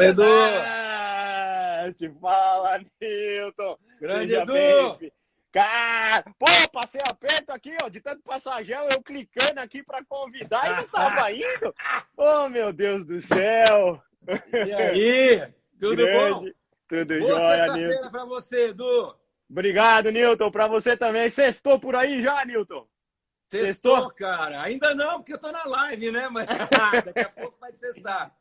Fala, Edu! Te fala, Nilton! Grande Seja Edu! bem, cara! Pô, passei aperto aqui, ó, de tanto passageiro, eu clicando aqui para convidar e não tava indo! Oh, meu Deus do céu! E aí? Tudo bom? Grande, tudo Boa jóia, Nilton! sexta-feira para você, Edu! Obrigado, Nilton, para você também. Sextou por aí já, Nilton? Sextou? Sextou, cara. Ainda não, porque eu tô na live, né? Mas daqui a pouco vai sextar.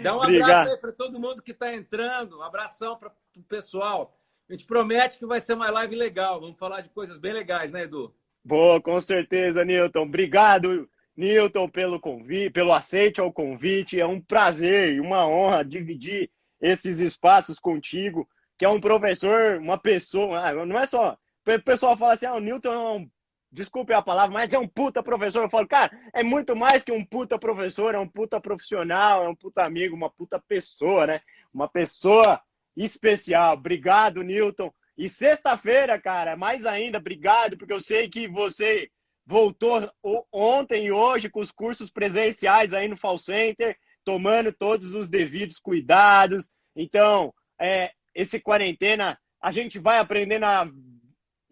Dá um abraço Obrigado. aí para todo mundo que está entrando. Um abração para o pessoal. A gente promete que vai ser uma live legal. Vamos falar de coisas bem legais, né, Edu? Boa, com certeza, Nilton. Obrigado, Nilton, pelo convite, pelo aceite ao convite. É um prazer e uma honra dividir esses espaços contigo, que é um professor, uma pessoa. Não é só. O pessoal fala assim: o Nilton é um. Desculpe a palavra, mas é um puta professor. Eu falo, cara, é muito mais que um puta professor, é um puta profissional, é um puta amigo, uma puta pessoa, né? Uma pessoa especial. Obrigado, Nilton. E sexta-feira, cara, mais ainda, obrigado, porque eu sei que você voltou ontem e hoje com os cursos presenciais aí no Fall Center, tomando todos os devidos cuidados. Então, esse quarentena, a gente vai aprendendo a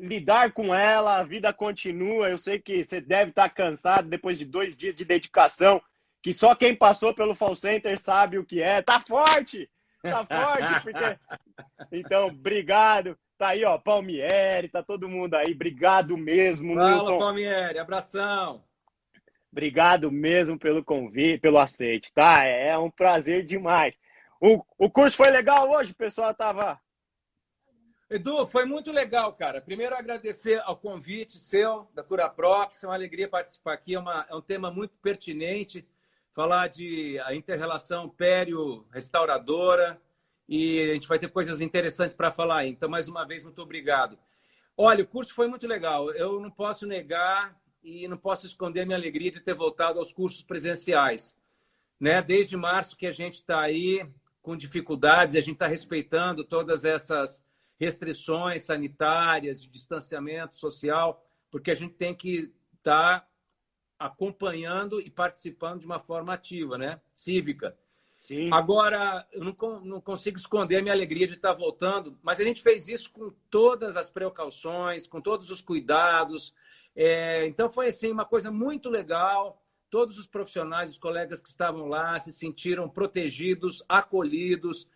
lidar com ela, a vida continua. Eu sei que você deve estar cansado depois de 2 dias de dedicação, que só quem passou pelo Fall Center sabe o que é. Tá forte, porque... Então, obrigado. Tá aí, ó, Palmieri, tá todo mundo aí. Obrigado mesmo, Fala, Nilton. Palmieri. Abração. Obrigado mesmo pelo convite, pelo aceite, tá? É um prazer demais. O curso foi legal hoje, o pessoal tava... Edu, foi muito legal, cara. Primeiro, agradecer ao convite seu, da Cura Prox. É uma alegria participar aqui. É um tema muito pertinente. Falar de a inter-relação pério-restauradora. E a gente vai ter coisas interessantes para falar aí. Então, mais uma vez, muito obrigado. Olha, o curso foi muito legal. Eu não posso negar e não posso esconder a minha alegria de ter voltado aos cursos presenciais, né? Desde março que a gente está aí com dificuldades, e a gente está respeitando todas essas restrições sanitárias, de distanciamento social, porque a gente tem que estar acompanhando e participando de uma forma ativa, né? Cívica. Sim. Agora, eu não consigo esconder a minha alegria de estar voltando, mas a gente fez isso com todas as precauções, com todos os cuidados. Então, foi assim, uma coisa muito legal. Todos os profissionais, os colegas que estavam lá, se sentiram protegidos, acolhidos,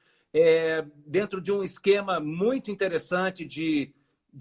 dentro de um esquema muito interessante de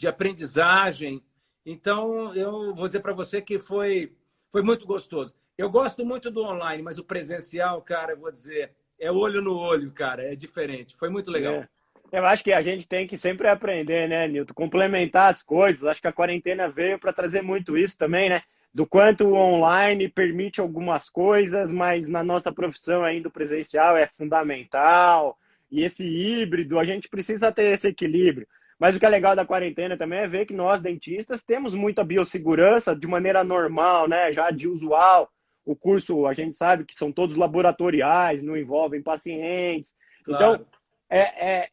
aprendizagem. Então, eu vou dizer para você que foi muito gostoso. Eu gosto muito do online, mas o presencial, cara, eu vou dizer, é olho no olho, cara, é diferente. Foi muito legal. Eu acho que a gente tem que sempre aprender, né, Nilton? Complementar as coisas. Acho que a quarentena veio para trazer muito isso também, né? Do quanto o online permite algumas coisas, mas na nossa profissão ainda o presencial é fundamental. E esse híbrido, a gente precisa ter esse equilíbrio. Mas o que é legal da quarentena também é ver que nós, dentistas, temos muita biossegurança de maneira normal, né? Já de usual. O curso, a gente sabe que são todos laboratoriais, não envolvem pacientes. Claro. Então,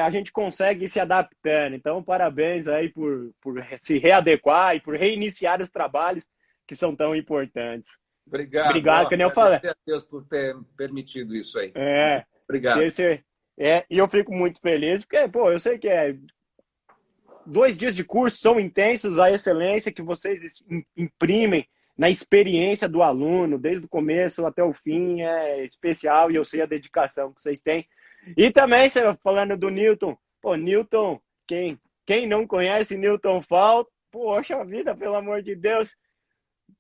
a gente consegue ir se adaptando. Então, parabéns aí por se readequar e por reiniciar os trabalhos que são tão importantes. Obrigado, que nem eu falei. Agradecer a Deus por ter permitido isso aí. É, Obrigado. e eu fico muito feliz, porque, pô, eu sei que 2 dias de curso são intensos, a excelência que vocês imprimem na experiência do aluno, desde o começo até o fim, é especial, e eu sei a dedicação que vocês têm. E também, falando do Nilton, pô, Nilton, quem não conhece Nilton Fall, poxa vida, pelo amor de Deus,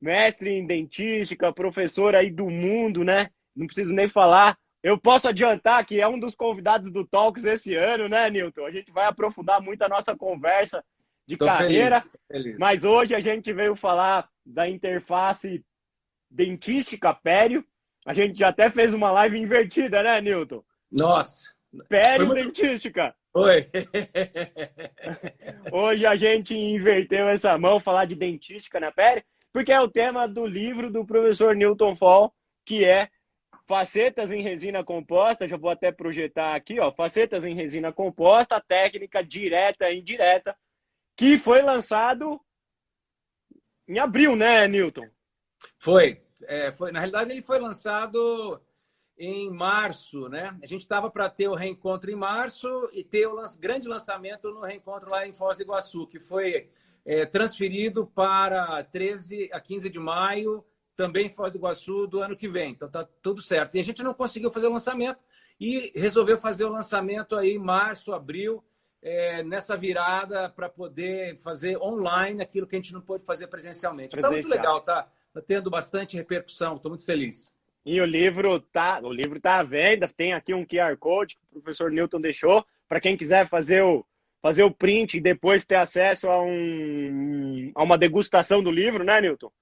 mestre em dentística, professor aí do mundo, né? Não preciso nem falar. Eu posso adiantar que é um dos convidados do Talks esse ano, né, Nilton? A gente vai aprofundar muito a nossa conversa de carreira, feliz. mas hoje a gente veio falar da interface dentística pério. A gente já até fez uma live invertida, né, Nilton? Nossa. Pério dentística. Oi. Hoje a gente inverteu essa mão, falar de dentística na pério, porque é o tema do livro do professor Nilton Fall, que é Facetas em resina composta. Já vou até projetar aqui, ó, Facetas em resina composta, técnica direta e indireta, que foi lançado em abril, né, Nilton? Foi. Na realidade, ele foi lançado em março, né? A gente estava para ter o reencontro em março e ter o grande lançamento no reencontro lá em Foz do Iguaçu, que foi transferido para 13 a 15 de maio, também em Foz do Iguaçu, do ano que vem. Então tá tudo certo. E a gente não conseguiu fazer o lançamento e resolveu fazer o lançamento aí em março, abril, nessa virada para poder fazer online aquilo que a gente não pôde fazer presencialmente. Está muito legal, tá tendo bastante repercussão, estou muito feliz. E o livro tá à venda, tem aqui um QR Code que o professor Newton deixou, para quem quiser fazer o print e depois ter acesso a uma degustação do livro, né, Newton?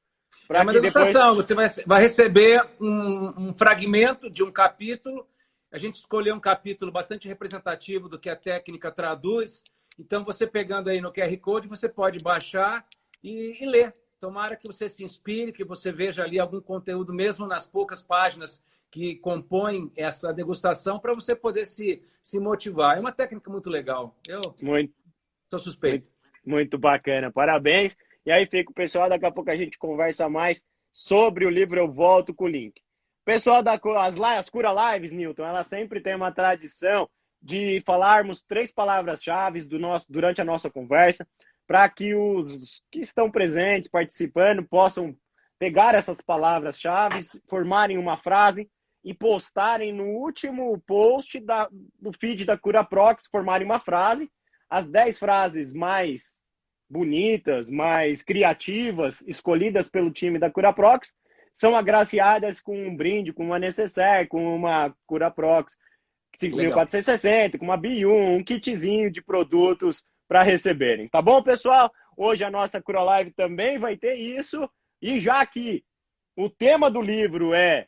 É uma degustação, você vai receber um fragmento de um capítulo. A gente escolheu um capítulo bastante representativo do que a técnica traduz. Então, você pegando aí no QR Code, você pode baixar e ler. Tomara que você se inspire, que você veja ali algum conteúdo, mesmo nas poucas páginas que compõem essa degustação, para você poder se motivar. É uma técnica muito legal. Eu sou suspeito. Muito bacana. Parabéns. E aí fica o pessoal, daqui a pouco a gente conversa mais sobre o livro, eu volto com o link. Pessoal as Cura Lives, Newton, ela sempre tem uma tradição de falarmos 3 palavras-chave durante a nossa conversa, para que os que estão presentes, participando, possam pegar essas palavras-chave, formarem uma frase e postarem no último post do feed da CuraProx, formarem uma frase. As 10 frases mais bonitas, mais criativas, escolhidas pelo time da CuraProx, são agraciadas com um brinde, com uma necessaire, com uma CuraProx 5460, com uma B1, um kitzinho de produtos para receberem. Tá bom, pessoal? Hoje a nossa Cura Live também vai ter isso. E já que o tema do livro é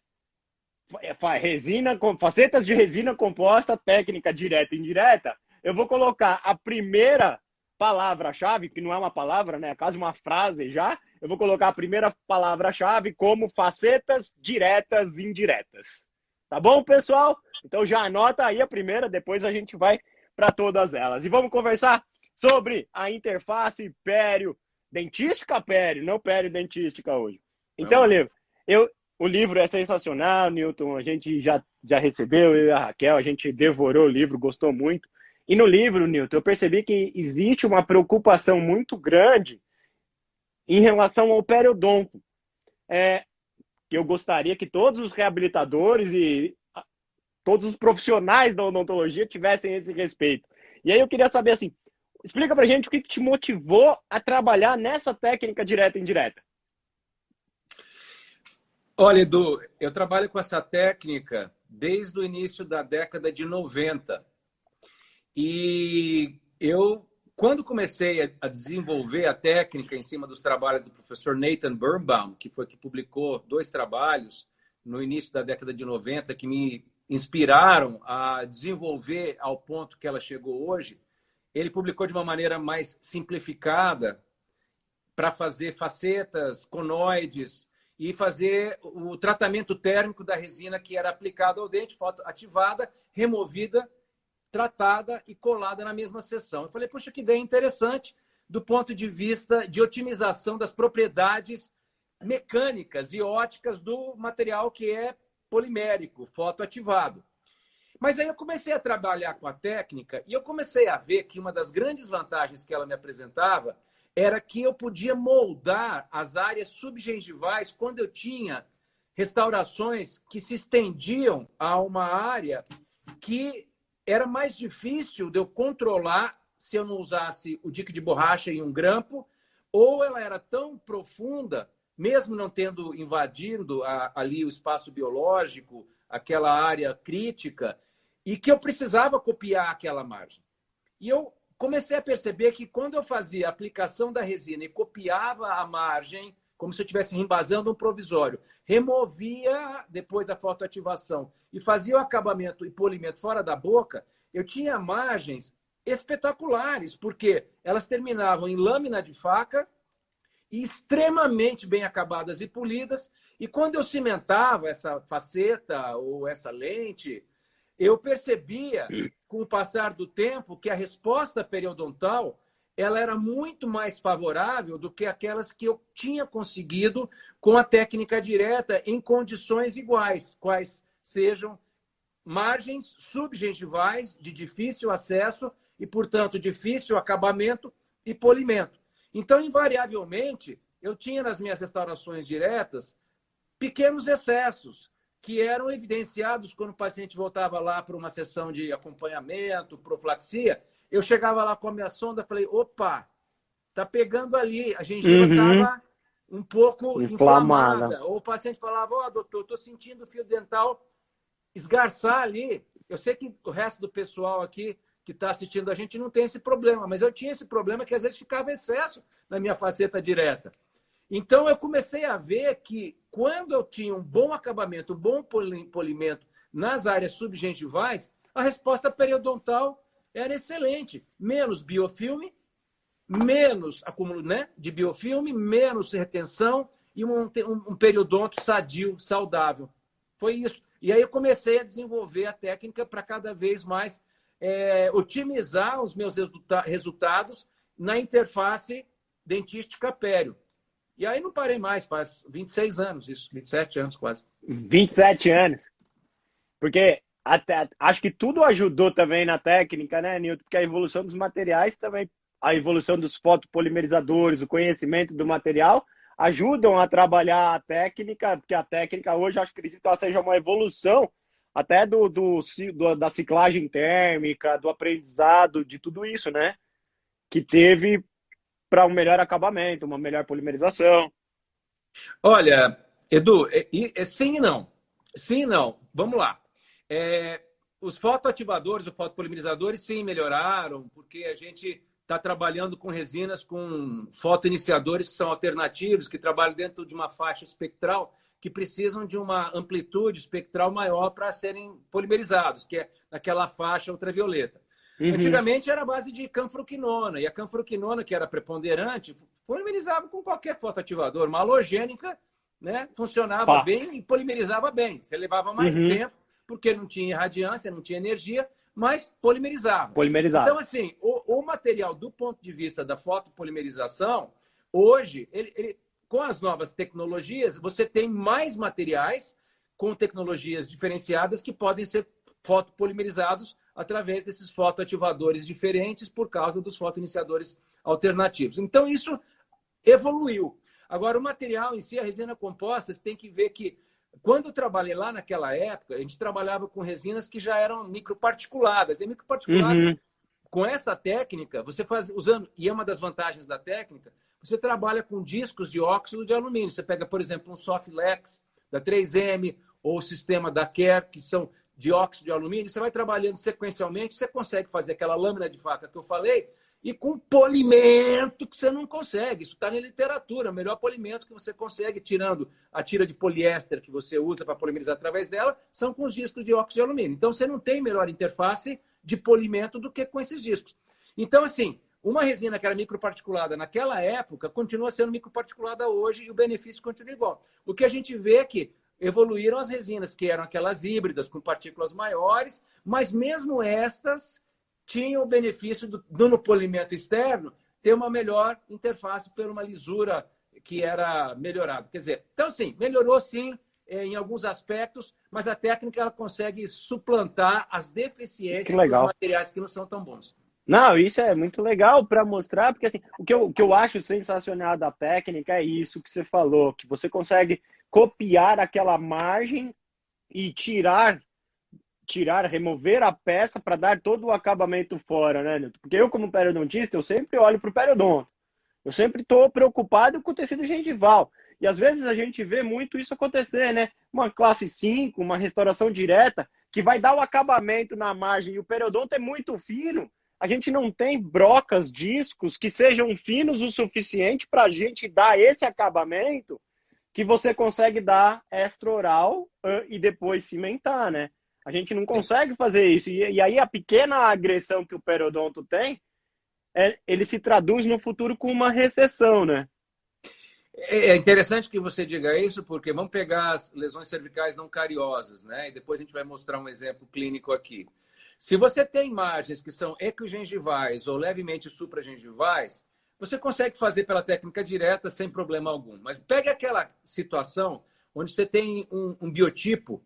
facetas de resina composta, técnica direta e indireta, eu vou colocar a primeira palavra-chave, que não é uma palavra, né? É quase uma frase já. Eu vou colocar a primeira palavra-chave como facetas diretas e indiretas. Tá bom, pessoal? Então já anota aí a primeira, depois a gente vai para todas elas. E vamos conversar sobre a interface dentística não dentística hoje. Então, o livro é sensacional, Newton, a gente já recebeu, eu e a Raquel, a gente devorou o livro, gostou muito. E no livro, Newton, eu percebi que existe uma preocupação muito grande em relação ao periodonto. Eu gostaria que todos os reabilitadores e todos os profissionais da odontologia tivessem esse respeito. E aí eu queria saber, assim, explica pra gente o que te motivou a trabalhar nessa técnica direta e indireta. Olha, Edu, eu trabalho com essa técnica desde o início da década de 90. E quando comecei a desenvolver a técnica em cima dos trabalhos do professor Nathan Birnbaum, que publicou 2 trabalhos no início da década de 90, que me inspiraram a desenvolver ao ponto que ela chegou hoje, ele publicou de uma maneira mais simplificada para fazer facetas, conoides e fazer o tratamento térmico da resina que era aplicado ao dente, fotoativada, removida, tratada e colada na mesma sessão. Eu falei, poxa, que ideia interessante do ponto de vista de otimização das propriedades mecânicas e óticas do material que é polimérico, fotoativado. Mas aí eu comecei a trabalhar com a técnica e eu comecei a ver que uma das grandes vantagens que ela me apresentava era que eu podia moldar as áreas subgengivais quando eu tinha restaurações que se estendiam a uma área que era mais difícil de eu controlar se eu não usasse o dique de borracha e um grampo, ou ela era tão profunda, mesmo não tendo invadido ali o espaço biológico, aquela área crítica, e que eu precisava copiar aquela margem. E eu comecei a perceber que quando eu fazia a aplicação da resina e copiava a margem, como se eu estivesse embasando um provisório, removia depois da fotoativação e fazia o acabamento e polimento fora da boca, eu tinha margens espetaculares, porque elas terminavam em lâmina de faca e extremamente bem acabadas e polidas. E quando eu cimentava essa faceta ou essa lente, eu percebia, com o passar do tempo, que a resposta periodontal ela era muito mais favorável do que aquelas que eu tinha conseguido com a técnica direta em condições iguais, quais sejam margens subgengivais de difícil acesso e, portanto, difícil acabamento e polimento. Então, invariavelmente, eu tinha nas minhas restaurações diretas pequenos excessos que eram evidenciados quando o paciente voltava lá para uma sessão de acompanhamento, profilaxia. Eu chegava lá com a minha sonda e falei, opa, tá pegando ali, a gengiva estava um pouco inflamada. Ou o paciente falava, ó, doutor, estou sentindo o fio dental esgarçar ali. Eu sei que o resto do pessoal aqui que está assistindo a gente não tem esse problema, mas eu tinha esse problema que às vezes ficava excesso na minha faceta direta. Então, eu comecei a ver que quando eu tinha um bom acabamento, um bom polimento nas áreas subgengivais, a resposta periodontal era excelente. Menos biofilme, menos acúmulo, né, de biofilme, menos retenção e um periodonto sadio, saudável. Foi isso. E aí eu comecei a desenvolver a técnica para cada vez mais otimizar os meus resultados na interface dentística-pério. E aí não parei mais, faz 26 anos isso, 27 anos quase. 27 anos. Porque acho que tudo ajudou também na técnica, né, Nilton? Porque a evolução dos materiais também, a evolução dos fotopolimerizadores, o conhecimento do material, ajudam a trabalhar a técnica, porque a técnica hoje, acho que acredito que ela seja uma evolução até da ciclagem térmica, do aprendizado, de tudo isso, né? Que teve para um melhor acabamento, uma melhor polimerização. Olha, Edu, sim e não. Sim e não. Vamos lá. Os fotoativadores, os fotopolimerizadores, sim, melhoraram, porque a gente está trabalhando com resinas com fotoiniciadores que são alternativos, que trabalham dentro de uma faixa espectral, que precisam de uma amplitude espectral maior para serem polimerizados, que é naquela faixa ultravioleta. Antigamente era a base de canfruquinona, e a canfruquinona, que era preponderante, polimerizava com qualquer fotoativador. Uma halogênica, né, funcionava bem e polimerizava bem. Você levava mais tempo, porque não tinha irradiância, não tinha energia, mas polimerizava. Então, assim, o material, do ponto de vista da fotopolimerização, hoje, com as novas tecnologias, você tem mais materiais com tecnologias diferenciadas que podem ser fotopolimerizados através desses fotoativadores diferentes por causa dos fotoiniciadores alternativos. Então, isso evoluiu. Agora, o material em si, a resina composta, você tem que ver que, quando eu trabalhei lá naquela época, a gente trabalhava com resinas que já eram microparticuladas. E microparticulada, com essa técnica, você faz, usando, e é uma das vantagens da técnica, você trabalha com discos de óxido de alumínio. Você pega, por exemplo, um Soflex da 3M ou o sistema da Care, que são de óxido de alumínio, você vai trabalhando sequencialmente, você consegue fazer aquela lâmina de faca que eu falei, e com polimento que você não consegue. Isso está na literatura. O melhor polimento que você consegue, tirando a tira de poliéster que você usa para polimerizar através dela, são com os discos de óxido de alumínio. Então, você não tem melhor interface de polimento do que com esses discos. Então, assim, uma resina que era microparticulada naquela época continua sendo microparticulada hoje e o benefício continua igual. O que a gente vê é que evoluíram as resinas, que eram aquelas híbridas com partículas maiores, mas mesmo estas tinham o benefício no polimento externo ter uma melhor interface por uma lisura que era melhorada. Quer dizer, então sim, melhorou sim em alguns aspectos, mas a técnica ela consegue suplantar as deficiências dos materiais que não são tão bons. Não, isso é muito legal para mostrar, porque assim, o que eu acho sensacional da técnica é isso que você falou, que você consegue copiar aquela margem e remover a peça para dar todo o acabamento fora, né, Nilton? Porque eu, como periodontista, eu sempre olho para o periodonto. Eu sempre estou preocupado com o tecido gengival. E às vezes a gente vê muito isso acontecer, né? Uma classe 5, uma restauração direta, que vai dar o acabamento na margem e o periodonto é muito fino. A gente não tem brocas, discos que sejam finos o suficiente para a gente dar esse acabamento que você consegue dar extra-oral e depois cimentar, né? A gente não consegue fazer isso. E aí a pequena agressão que o periodonto tem, ele se traduz no futuro com uma recessão, né? É interessante que você diga isso, porque vamos pegar as lesões cervicais não cariosas, né? E depois a gente vai mostrar um exemplo clínico aqui. Se você tem margens que são equigengivais ou levemente supragengivais, você consegue fazer pela técnica direta sem problema algum. Mas pegue aquela situação onde você tem um biotipo,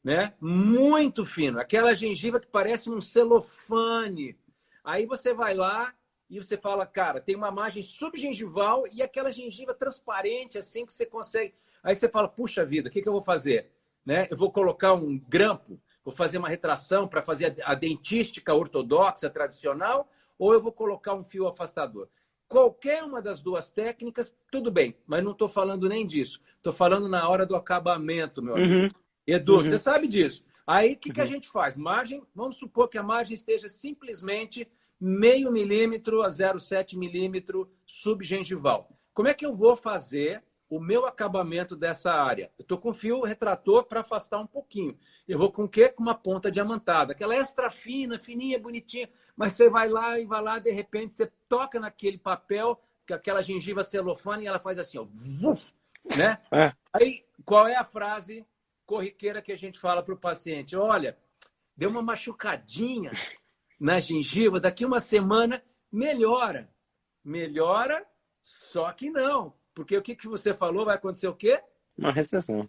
né? Muito fino. Aquela gengiva que parece um celofane. Aí você vai lá e você fala, cara, tem uma margem subgengival e aquela gengiva transparente, assim, que você consegue... Aí você fala, puxa vida, o que eu vou fazer? Né? Eu vou colocar um grampo, vou fazer uma retração para fazer a dentística ortodoxa, tradicional, ou eu vou colocar um fio afastador? Qualquer uma das duas técnicas, tudo bem, mas não estou falando nem disso. Estou falando na hora do acabamento, meu amigo. Uhum. Edu, você sabe disso. Aí, o que a Uhum. gente faz? Margem, vamos supor que a margem esteja simplesmente 0,5 mm a 0,7 milímetro subgengival. Como é que eu vou fazer o meu acabamento dessa área? Eu estou com fio retrator para afastar um pouquinho. Eu vou com o quê? Com uma ponta diamantada. Aquela extra fina, fininha, bonitinha. Mas você vai lá, de repente, você toca naquele papel, que aquela gengiva celofane, e ela faz assim, ó, vuf, né? É. Aí, qual é a frase corriqueira que a gente fala para o paciente? Olha, deu uma machucadinha na gengiva, daqui uma semana melhora. Melhora, só que não. Porque o que você falou? Vai acontecer o quê? Uma recessão.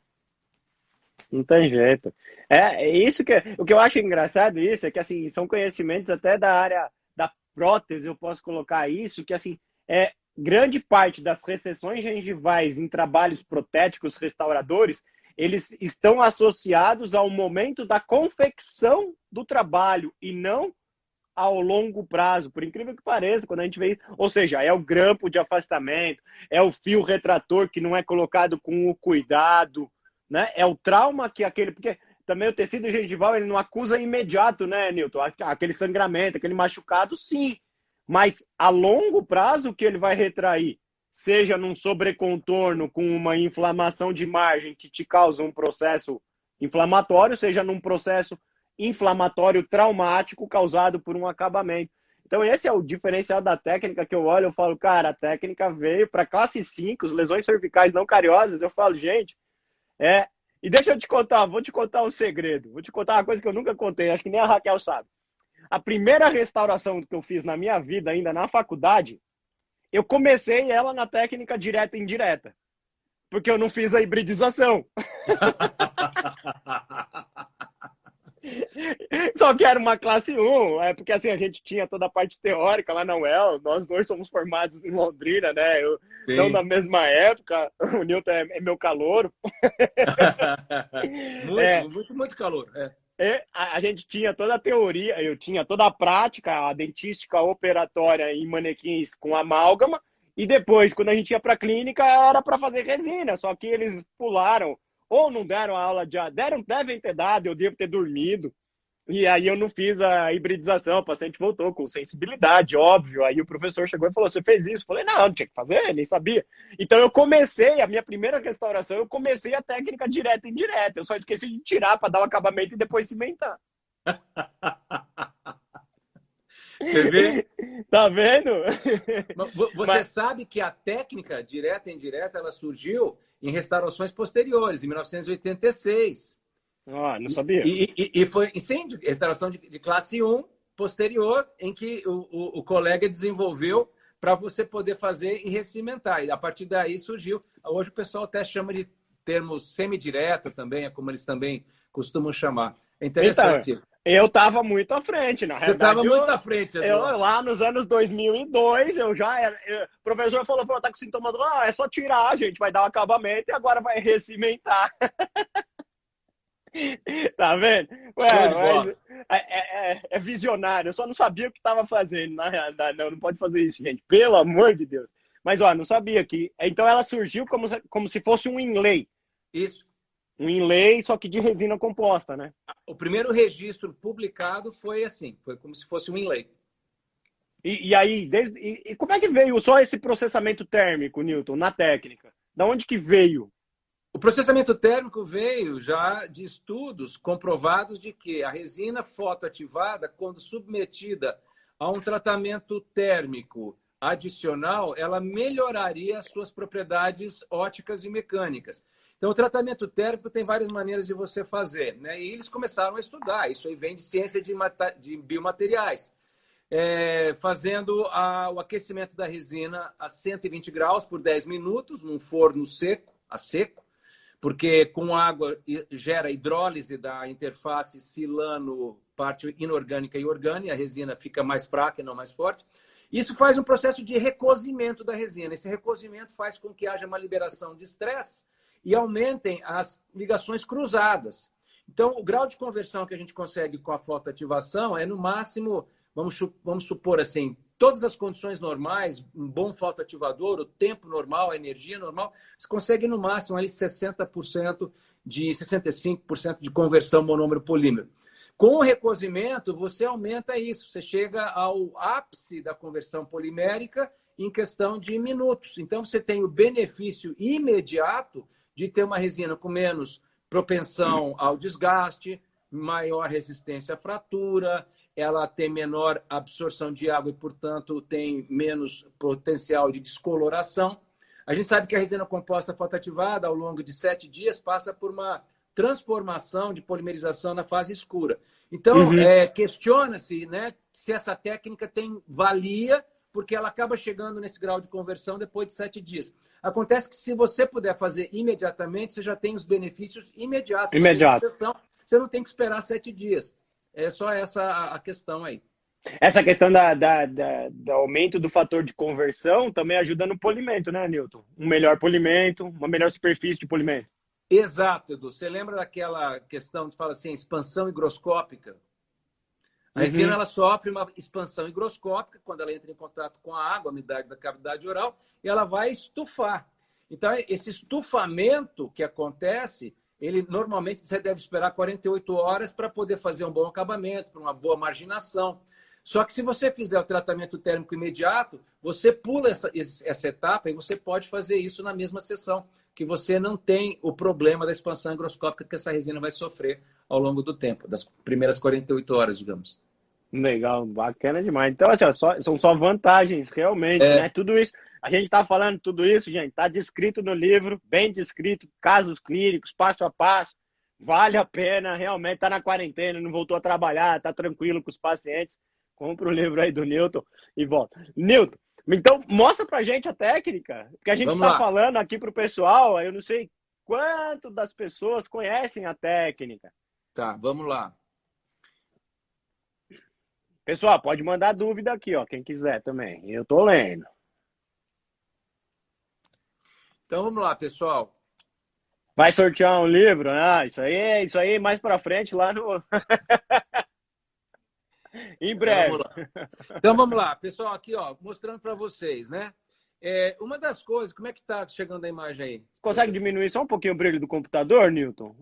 Não tem jeito. É isso que o que eu acho engraçado isso é que assim são conhecimentos até da área da prótese, eu posso colocar isso, que assim grande parte das recessões gengivais em trabalhos protéticos restauradores, eles estão associados ao momento da confecção do trabalho e não ao longo prazo, por incrível que pareça, quando a gente vê, ou seja, é o grampo de afastamento, é o fio retrator que não é colocado com o cuidado, né? É o trauma que aquele, porque também o tecido gengival ele não acusa imediato, né, Newton? Aquele sangramento, aquele machucado, sim, mas a longo prazo que ele vai retrair, seja num sobrecontorno com uma inflamação de margem que te causa um processo inflamatório, seja num processo inflamatório traumático causado por um acabamento. Então esse é o diferencial da técnica que eu olho, eu falo, cara, a técnica veio para classe 5, lesões cervicais não cariosas, eu falo, gente, e deixa eu te contar, vou te contar um segredo, vou te contar uma coisa que eu nunca contei, acho que nem a Raquel sabe. A primeira restauração que eu fiz na minha vida, ainda na faculdade, eu comecei ela na técnica direta e indireta, porque eu não fiz a hibridização. Só que era uma classe 1, porque assim, a gente tinha toda a parte teórica lá na UEL, nós dois somos formados em Londrina, né? Não na mesma época, o Newton é meu calouro. Muito calor. A gente tinha toda a teoria, eu tinha toda a prática, a dentística operatória em manequins com amálgama, e depois, quando a gente ia para a clínica, era para fazer resina, só que eles pularam, ou não deram a aula devem ter dado, eu devo ter dormido, e aí eu não fiz a hibridização, o paciente voltou com sensibilidade, óbvio, aí o professor chegou e falou, você fez isso? Eu falei, não tinha que fazer, nem sabia. Então eu comecei, a minha primeira restauração, eu comecei a técnica direta e indireta, eu só esqueci de tirar para dar o acabamento e depois cimentar. Você vê? Tá vendo? Você sabe que a técnica direta e indireta, ela surgiu em restaurações posteriores, em 1986. Não sabia. E foi sim, restauração de classe 1 posterior, em que o colega desenvolveu para você poder fazer e recimentar. E a partir daí surgiu. Hoje o pessoal até chama de termos semidireta também, é como eles também costumam chamar. É interessante. Então, eu estava muito à frente, na realidade. Você estava muito à frente, Eduardo. Lá nos anos 2002, eu já era... O professor falou, tá com sintoma do... é só tirar, a gente vai dar um acabamento e agora vai recimentar. Tá vendo? É visionário. Eu só não sabia o que estava fazendo, na realidade. Não pode fazer isso, gente. Pelo amor de Deus. Mas, não sabia que... Então, ela surgiu como se fosse um inlay. Isso. Um inlay, só que de resina composta, né? O primeiro registro publicado foi assim. Foi como se fosse um inlay. E aí, e como é que veio só esse processamento térmico, Newton, na técnica? Da onde que veio? O processamento térmico veio já de estudos comprovados de que a resina fotoativada, quando submetida a um tratamento térmico adicional, ela melhoraria as suas propriedades ópticas e mecânicas. Então, o tratamento térmico tem várias maneiras de você fazer, né? E eles começaram a estudar. Isso aí vem de ciência de biomateriais. Fazendo o aquecimento da resina a 120 graus por 10 minutos, num forno seco, a seco, porque com água gera hidrólise da interface silano, parte inorgânica e orgânica, a resina fica mais fraca e não mais forte. Isso faz um processo de recozimento da resina. Esse recozimento faz com que haja uma liberação de estresse e aumentem as ligações cruzadas. Então, o grau de conversão que a gente consegue com a fotoativação é, no máximo, vamos supor assim, todas as condições normais, um bom fotoativador, o tempo normal, a energia normal, você consegue no máximo ali 60% 65% de conversão monômero-polímero. Com o recozimento, você aumenta isso, você chega ao ápice da conversão polimérica em questão de minutos. Então, você tem o benefício imediato de ter uma resina com menos propensão ao desgaste, maior resistência à fratura, ela tem menor absorção de água e, portanto, tem menos potencial de descoloração. A gente sabe que a resina composta fotoativada, ao longo de 7 dias, passa por uma transformação de polimerização na fase escura. Então, questiona-se, né, se essa técnica tem valia, porque ela acaba chegando nesse grau de conversão depois de 7 dias. Acontece que, se você puder fazer imediatamente, você já tem os benefícios imediatos. Imediato. Na sessão, você não tem que esperar 7 dias. É só essa a questão aí. Essa questão do aumento do fator de conversão também ajuda no polimento, né, Newton? Um melhor polimento, uma melhor superfície de polimento. Exato, Edu. Você lembra daquela questão que fala assim, expansão higroscópica? A resina ela sofre uma expansão higroscópica quando ela entra em contato com a água, a umidade da cavidade oral, e ela vai estufar. Então, esse estufamento que acontece, ele normalmente você deve esperar 48 horas para poder fazer um bom acabamento, para uma boa marginação. Só que, se você fizer o tratamento térmico imediato, você pula essa etapa e você pode fazer isso na mesma sessão, que você não tem o problema da expansão higroscópica que essa resina vai sofrer ao longo do tempo, das primeiras 48 horas, digamos. Legal, bacana demais. Então, assim, ó, são só vantagens, realmente, né? Tudo isso, a gente está falando tudo isso, gente, está descrito no livro, bem descrito, casos clínicos, passo a passo, vale a pena, realmente está na quarentena, não voltou a trabalhar, está tranquilo com os pacientes, compra o livro aí do Newton e volta. Newton, então mostra pra gente a técnica, porque a gente está falando aqui pro pessoal, eu não sei quanto das pessoas conhecem a técnica. Tá, vamos lá. Pessoal, pode mandar dúvida aqui, ó, quem quiser também. Eu tô lendo. Então vamos lá, pessoal. Vai sortear um livro? Ah, isso aí mais pra frente lá no em breve. Então vamos lá, pessoal, aqui, ó, mostrando para vocês, né? Uma das coisas, como é que tá chegando a imagem aí? Você consegue diminuir só um pouquinho o brilho do computador, Newton?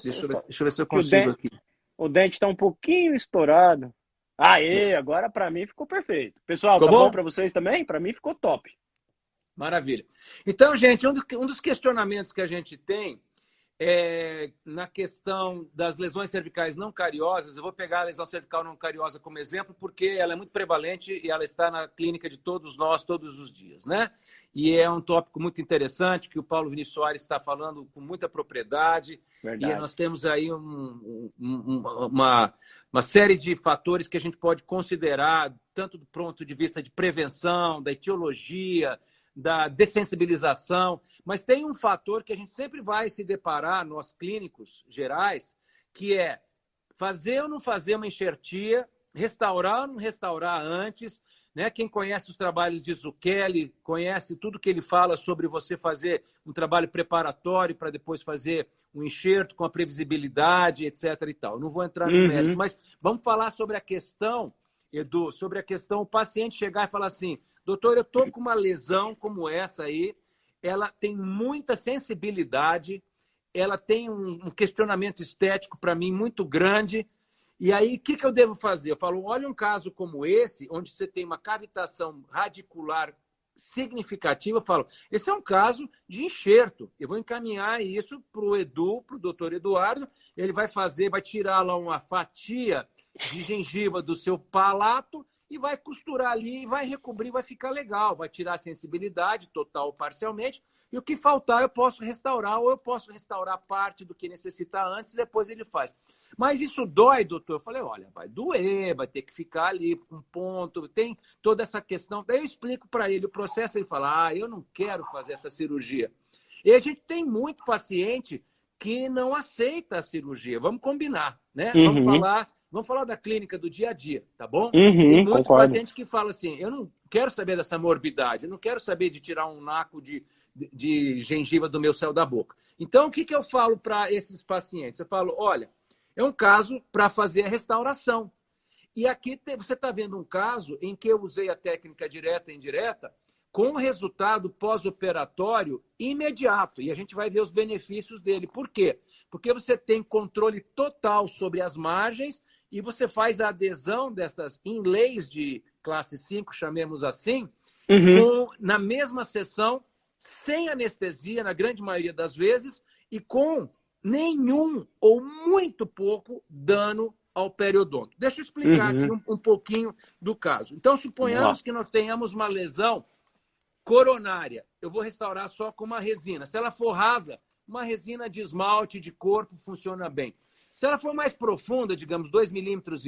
Deixa eu ver se eu consigo aqui. O dente tá um pouquinho estourado. Agora para mim ficou perfeito. Pessoal, tá bom para vocês também? Para mim ficou top. Maravilha. Então, gente, um dos questionamentos que a gente tem na questão das lesões cervicais não cariosas. Eu vou pegar a lesão cervical não cariosa como exemplo, porque ela é muito prevalente e ela está na clínica de todos nós, todos os dias, né? E é um tópico muito interessante que o Paulo Vinícius Soares está falando com muita propriedade. Verdade. E nós temos aí uma série de fatores que a gente pode considerar, tanto do ponto de vista de prevenção, da etiologia, da dessensibilização, mas tem um fator que a gente sempre vai se deparar, nós clínicos gerais, que é fazer ou não fazer uma enxertia, restaurar ou não restaurar antes, né? Quem conhece os trabalhos de Zucchelli, conhece tudo que ele fala sobre você fazer um trabalho preparatório para depois fazer um enxerto com a previsibilidade, etc. e tal. Não vou entrar no mérito, mas vamos falar sobre a questão, Edu, sobre a questão o paciente chegar e falar assim: doutor, eu estou com uma lesão como essa aí, ela tem muita sensibilidade, ela tem um questionamento estético para mim muito grande, e aí o que eu devo fazer? Eu falo, olha um caso como esse, onde você tem uma cavitação radicular significativa, eu falo, esse é um caso de enxerto, eu vou encaminhar isso para o Edu, para o doutor Eduardo, ele vai tirar lá uma fatia de gengiva do seu palato, e vai costurar ali, e vai recobrir, vai ficar legal, vai tirar a sensibilidade total ou parcialmente, e o que faltar eu posso restaurar, ou eu posso restaurar parte do que necessita antes e depois ele faz. Mas isso dói, doutor? Eu falei, olha, vai doer, vai ter que ficar ali com um ponto, tem toda essa questão. Daí eu explico para ele o processo, ele fala, eu não quero fazer essa cirurgia. E a gente tem muito paciente que não aceita a cirurgia. Vamos combinar, né? Vamos falar da clínica do dia a dia, tá bom? Tem muitos pacientes que falam assim, eu não quero saber dessa morbidade, eu não quero saber de tirar um naco de gengiva do meu céu da boca. Então, o que eu falo para esses pacientes? Eu falo, olha, é um caso para fazer a restauração. E aqui você está vendo um caso em que eu usei a técnica direta e indireta com resultado pós-operatório imediato. E a gente vai ver os benefícios dele. Por quê? Porque você tem controle total sobre as margens e você faz a adesão dessas inlays de classe 5, chamemos assim, na mesma sessão, sem anestesia, na grande maioria das vezes, e com nenhum ou muito pouco dano ao periodonto. Deixa eu explicar aqui um pouquinho do caso. Então, suponhamos que nós tenhamos uma lesão coronária. Eu vou restaurar só com uma resina. Se ela for rasa, uma resina de esmalte de corpo funciona bem. Se ela for mais profunda, digamos 2,5 milímetros,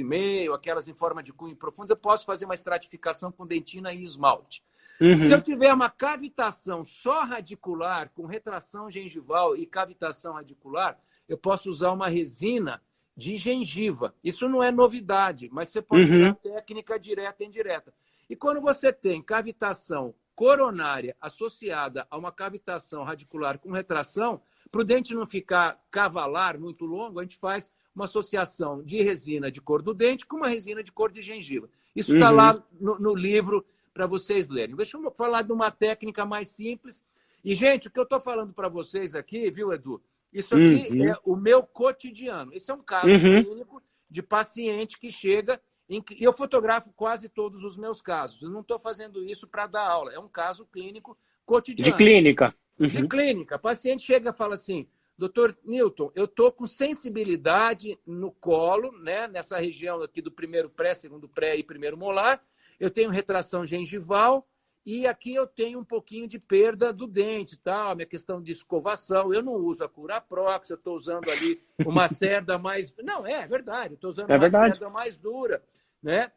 aquelas em forma de cunho profundas, eu posso fazer uma estratificação com dentina e esmalte. Se eu tiver uma cavitação só radicular, com retração gengival e cavitação radicular, eu posso usar uma resina de gengiva. Isso não é novidade, mas você pode usar técnica direta e indireta. E quando você tem cavitação coronária associada a uma cavitação radicular com retração, para o dente não ficar cavalar muito longo, a gente faz uma associação de resina de cor do dente com uma resina de cor de gengiva. Isso está lá no livro para vocês lerem. Deixa eu falar de uma técnica mais simples. E, gente, o que eu estou falando para vocês aqui, viu, Edu? Isso aqui é o meu cotidiano. Esse é um caso clínico de paciente que chega... E eu fotografo quase todos os meus casos. Eu não estou fazendo isso para dar aula. É um caso clínico cotidiano. De clínica. De clínica. O paciente chega e fala assim, doutor Newton, eu estou com sensibilidade no colo, né, nessa região aqui do primeiro pré, segundo pré e primeiro molar. Eu tenho retração gengival e aqui eu tenho um pouquinho de perda do dente, tal, minha questão de escovação. Eu não uso a Curaprox, eu estou usando ali uma cerda mais... Não, é verdade, eu estou usando uma cerda mais dura, né?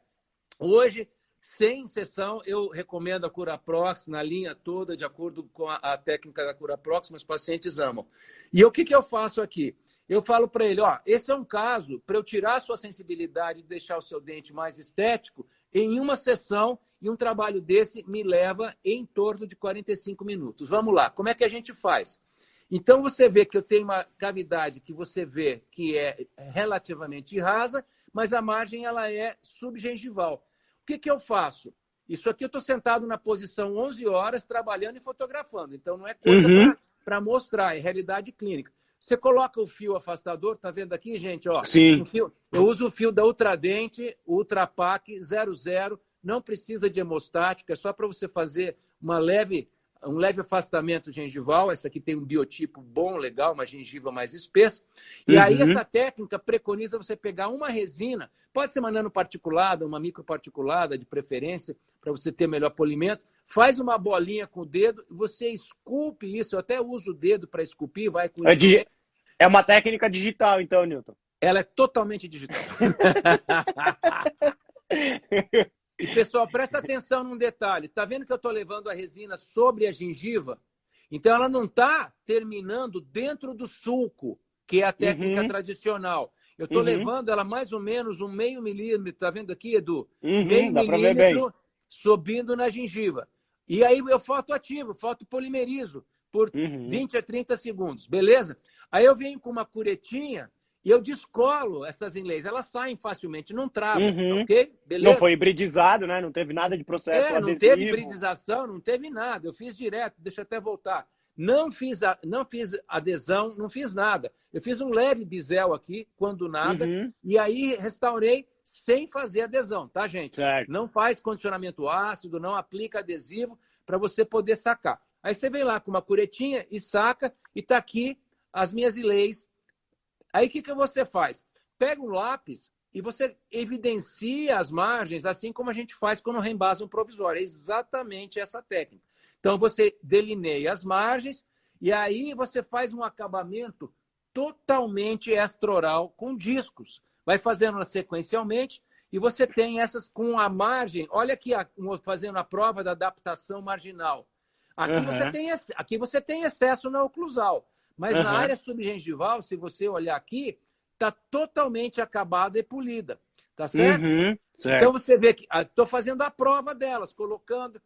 Hoje, sem sessão, eu recomendo a Curaprox na linha toda, de acordo com a técnica da Curaprox, meus pacientes amam. E o que eu faço aqui? Eu falo para ele, ó, esse é um caso para eu tirar a sua sensibilidade e deixar o seu dente mais estético em uma sessão, e um trabalho desse me leva em torno de 45 minutos. Vamos lá, como é que a gente faz? Então, você vê que eu tenho uma cavidade que você vê que é relativamente rasa, mas a margem ela é subgengival. O que eu faço? Isso aqui eu estou sentado na posição 11 horas, trabalhando e fotografando. Então, não é coisa para mostrar, é realidade clínica. Você coloca o fio afastador, tá vendo aqui, gente? Ó, sim. Eu uso o fio da Ultradente, Ultrapac 00, não precisa de hemostático, é só para você fazer um leve afastamento gengival. Essa aqui tem um biotipo bom, legal, uma gengiva mais espessa. E aí essa técnica preconiza você pegar uma resina, pode ser uma nanoparticulada, uma microparticulada de preferência, para você ter melhor polimento. Faz uma bolinha com o dedo, você esculpe isso. Eu até uso o dedo para esculpir, vai com É uma técnica digital, então, Newton. Ela é totalmente digital. E, pessoal, presta atenção num detalhe. Está vendo que eu estou levando a resina sobre a gengiva? Então, ela não está terminando dentro do sulco, que é a técnica tradicional. Eu estou levando ela mais ou menos 0,5 milímetro. Está vendo aqui, Edu? Meio milímetro subindo na gengiva. E aí eu fotoativo, fotopolimerizo por 20 a 30 segundos. Beleza? Aí eu venho com uma curetinha e eu descolo essas inlays. Elas saem facilmente, não travam, ok? Beleza? Não foi hibridizado, né? Não teve nada de processo adesivo. Não teve hibridização, não teve nada. Eu fiz direto, deixa eu até voltar. Não fiz adesão, não fiz nada. Eu fiz um leve bisel aqui, quando nada, e aí restaurei sem fazer adesão, tá, gente? Certo. Não faz condicionamento ácido, não aplica adesivo para você poder sacar. Aí você vem lá com uma curetinha e saca, e tá aqui as minhas inlays. Aí o que você faz? Pega um lápis e você evidencia as margens, assim como a gente faz quando reembasa um provisório. É exatamente essa técnica. Então, você delineia as margens e aí você faz um acabamento totalmente extraoral com discos. Vai fazendo sequencialmente e você tem essas com a margem. Olha aqui, fazendo a prova da adaptação marginal. Aqui você tem excesso na oclusal, mas na área subgengival, se você olhar aqui, está totalmente acabada e polida, tá certo? Certo. Então você vê que estou fazendo a prova delas, colocando,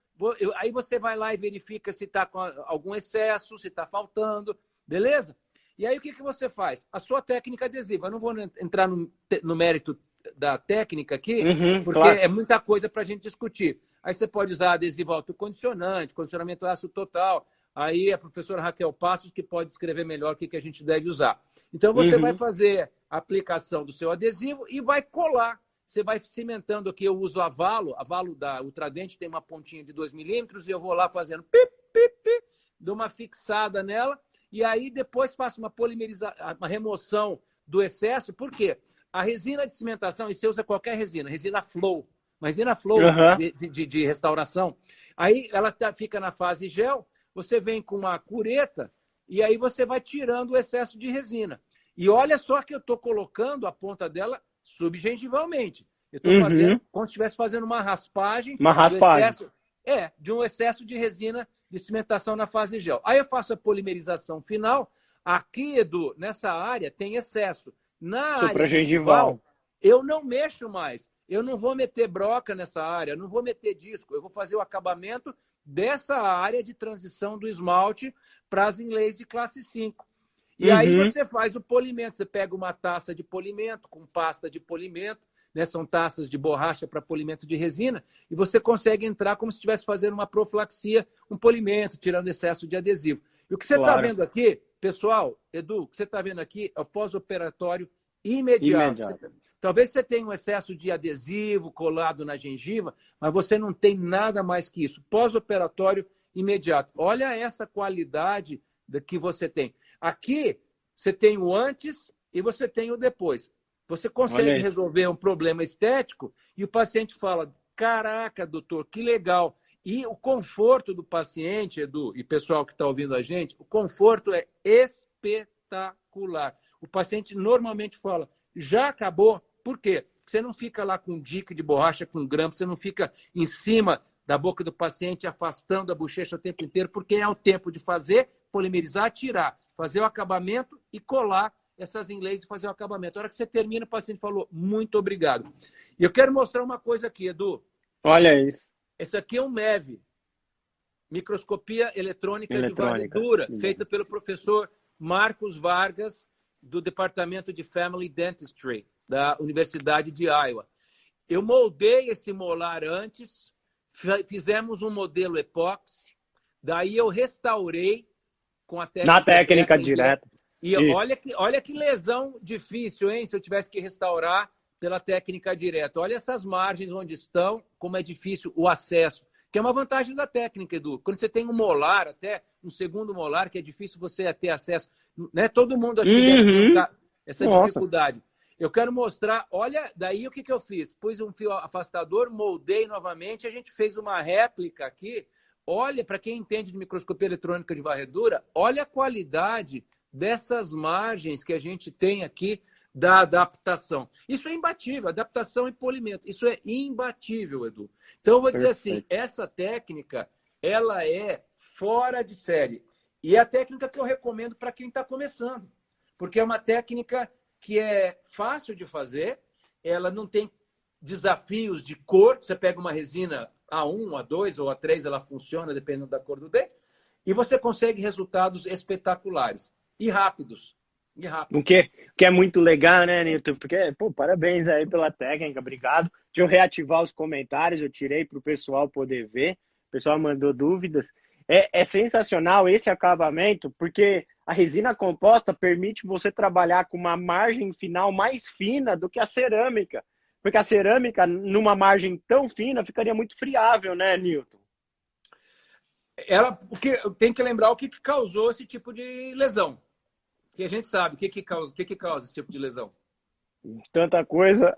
aí você vai lá e verifica se está com algum excesso, se está faltando, beleza? E aí o que você faz? A sua técnica adesiva, eu não vou entrar no mérito da técnica aqui, porque claro. é muita coisa para a gente discutir. Aí você pode usar adesivo autocondicionante, condicionamento ácido total. Aí a professora Raquel Passos que pode descrever melhor o que a gente deve usar. Então você vai fazer a aplicação do seu adesivo e vai colar. Você vai cimentando aqui, eu uso a valo da Ultradente tem uma pontinha de 2 milímetros e eu vou lá fazendo pip, pip, pip, dou uma fixada nela e aí depois faço uma uma remoção do excesso. Por quê? A resina de cimentação, e você usa qualquer resina flow, uma resina flow de restauração. Aí ela fica na fase gel, você vem com uma cureta e aí você vai tirando o excesso de resina. E olha só que eu estou colocando a ponta dela subgengivalmente. Eu estou fazendo como se estivesse fazendo uma raspagem. De um excesso de resina de cimentação na fase gel. Aí eu faço a polimerização final. Aqui, Edu, nessa área tem excesso. Na área gengival, eu não mexo mais. Eu não vou meter broca nessa área, eu não vou meter disco. Eu vou fazer o acabamento dessa área de transição do esmalte para as inlays de classe 5. E aí você faz o polimento. Você pega uma taça de polimento com pasta de polimento, né? São taças de borracha para polimento de resina, e você consegue entrar como se estivesse fazendo uma profilaxia, um polimento, tirando excesso de adesivo. E o que você está vendo aqui, pessoal, Edu, o que você está vendo aqui é o pós-operatório imediato. Talvez você tenha um excesso de adesivo colado na gengiva, mas você não tem nada mais que isso. Pós-operatório imediato. Olha essa qualidade que você tem. Aqui, você tem o antes e você tem o depois. Você consegue resolver um problema estético e o paciente fala, caraca, doutor, que legal. E o conforto do paciente, Edu, e pessoal que está ouvindo a gente, o conforto é espetacular. O paciente normalmente fala, já acabou? Por quê? Porque você não fica lá com dique de borracha, com grampo, você não fica em cima da boca do paciente, afastando a bochecha o tempo inteiro, porque é o tempo de fazer, polimerizar, tirar, fazer o acabamento e colar essas inlays e fazer o acabamento. A hora que você termina, o paciente falou, muito obrigado. E eu quero mostrar uma coisa aqui, Edu. Olha isso. Esse aqui é um MEV, microscopia eletrônica de varredura, feita pelo professor Marcos Vargas, do Departamento de Family Dentistry, da Universidade de Iowa. Eu moldei esse molar antes, fizemos um modelo epóxi, daí eu restaurei com a técnica... Na técnica direta. E olha que lesão difícil, hein? Se eu tivesse que restaurar pela técnica direta. Olha essas margens onde estão, como é difícil o acesso. Que é uma vantagem da técnica, Edu. Quando você tem um molar, até um segundo molar, que é difícil você ter acesso. Né? Todo mundo acho que deve ter essa dificuldade. Eu quero mostrar, olha, daí o que eu fiz? Pus um fio afastador, moldei novamente, a gente fez uma réplica aqui. Olha, para quem entende de microscopia eletrônica de varredura, olha a qualidade dessas margens que a gente tem aqui da adaptação. Isso é imbatível, adaptação e polimento. Isso é imbatível, Edu. Então, eu vou dizer assim, essa técnica, ela é fora de série. E é a técnica que eu recomendo para quem está começando. Porque é uma técnica que é fácil de fazer, ela não tem desafios de cor. Você pega uma resina A1, A2 ou A3, ela funciona dependendo da cor do dente, e você consegue resultados espetaculares e rápidos. O que é muito legal, né, Nilton? Porque, pô, parabéns aí pela técnica, obrigado. Deixa eu reativar os comentários, eu tirei para o pessoal poder ver. O pessoal mandou dúvidas. É sensacional esse acabamento, porque a resina composta permite você trabalhar com uma margem final mais fina do que a cerâmica. Porque a cerâmica, numa margem tão fina, ficaria muito friável, né, Nilton? Tem que lembrar o que causou esse tipo de lesão. Que a gente sabe o que causa esse tipo de lesão. Tanta coisa.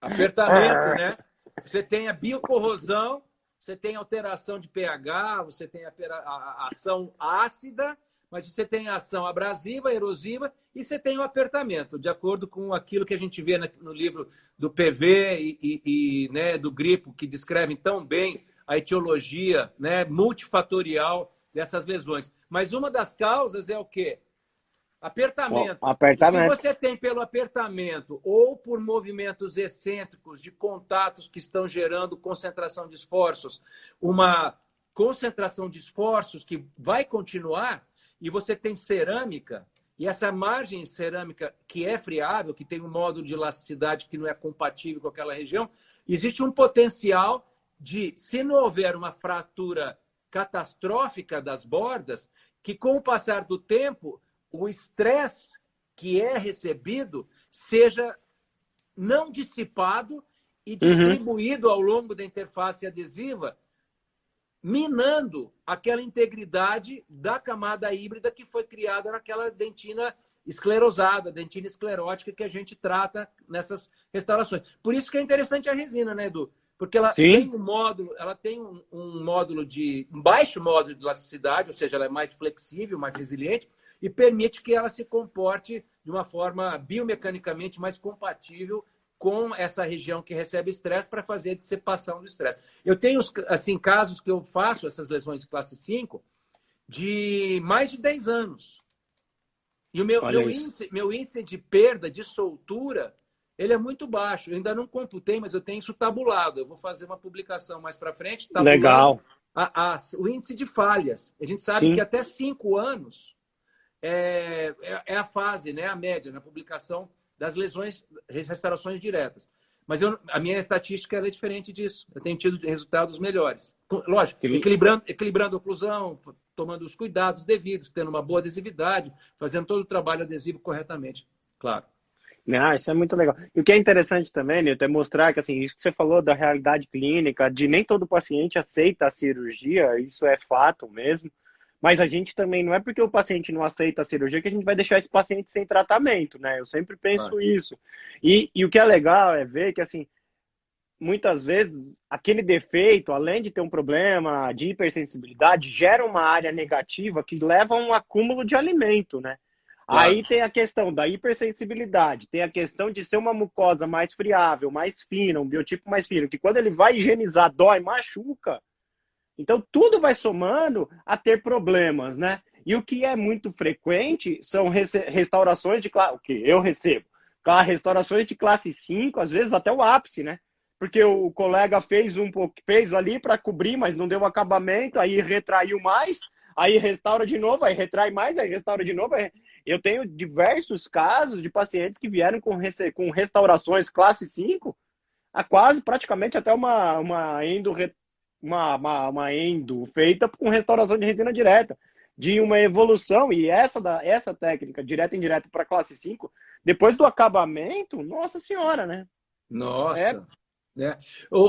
Apertamento, né? Você tem a biocorrosão, você tem alteração de pH, você tem a ação ácida, mas você tem a ação abrasiva, erosiva, e você tem o apertamento, de acordo com aquilo que a gente vê no livro do PV né, do Grippo, que descrevem tão bem a etiologia, né, multifatorial dessas lesões. Mas uma das causas é o quê? Apertamento. E se Apertamento. você tem pelo apertamento ou por movimentos excêntricos de contatos que estão gerando concentração de esforços, uma concentração de esforços que vai continuar, e você tem cerâmica, e essa margem cerâmica que é friável, que tem um módulo de elasticidade que não é compatível com aquela região, existe um potencial de, se não houver uma fratura catastrófica das bordas, que com o passar do tempo, o estresse que é recebido seja não dissipado e distribuído ao longo da interface adesiva, minando aquela integridade da camada híbrida que foi criada naquela dentina esclerosada, dentina esclerótica que a gente trata nessas restaurações. Por isso que é interessante a resina, né, Edu? Porque ela tem um módulo, ela tem um módulo um baixo módulo de elasticidade, ou seja, ela é mais flexível, mais resiliente, e permite que ela se comporte de uma forma biomecanicamente mais compatível com essa região que recebe estresse para fazer a dissipação do estresse. Eu tenho assim, casos que eu faço essas lesões de classe 5 de mais de 10 anos. E o meu índice de perda, de soltura, ele é muito baixo. Eu ainda não computei, mas eu tenho isso tabulado. Eu vou fazer uma publicação mais para frente, tabulando Legal. O índice de falhas. A gente sabe que até 5 anos é a fase, né, a média na publicação das lesões, restaurações diretas. Mas a minha estatística é diferente disso. Eu tenho tido resultados melhores. Lógico, equilibrando a oclusão, tomando os cuidados devidos, tendo uma boa adesividade, fazendo todo o trabalho adesivo corretamente. Claro. Ah, isso é muito legal. E o que é interessante também, Nilton, é mostrar que, assim, isso que você falou da realidade clínica, de nem todo paciente aceita a cirurgia, isso é fato mesmo. Mas a gente também, não é porque o paciente não aceita a cirurgia que a gente vai deixar esse paciente sem tratamento, né? Eu sempre penso isso. E o que é legal é ver que, assim, muitas vezes aquele defeito, além de ter um problema de hipersensibilidade, gera uma área negativa que leva a um acúmulo de alimento, né? Claro. Aí tem a questão da hipersensibilidade, tem a questão de ser uma mucosa mais friável, mais fina, um biotipo mais fino, que quando ele vai higienizar, dói, machuca. Então, tudo vai somando a ter problemas, né? E o que é muito frequente são restaurações de classe... O que eu recebo? Restaurações de classe 5, às vezes até o ápice, né? Porque o colega fez fez ali para cobrir, mas não deu acabamento, aí retraiu mais, aí restaura de novo, aí retrai mais, aí restaura de novo. Eu tenho diversos casos de pacientes que vieram com restaurações classe 5, a quase praticamente até uma endo feita com restauração de resina direta, de uma evolução, e essa técnica direta e indireta para classe 5, depois do acabamento, nossa senhora, né? Nossa!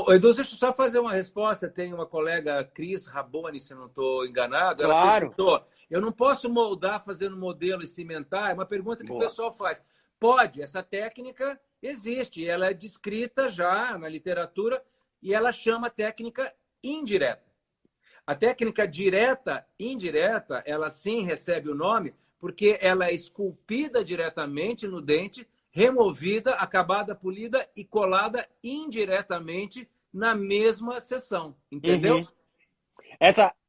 Edu, deixa eu só fazer uma resposta. Tem uma colega, Cris Raboni, se eu não estou enganado, ela perguntou, eu não posso moldar fazendo modelo e cimentar? É uma pergunta que o pessoal faz. Pode, essa técnica existe, ela é descrita já na literatura e ela chama técnica indireta. A técnica direta, indireta, ela sim recebe o nome porque ela é esculpida diretamente no dente, removida, acabada, polida e colada indiretamente na mesma sessão, entendeu?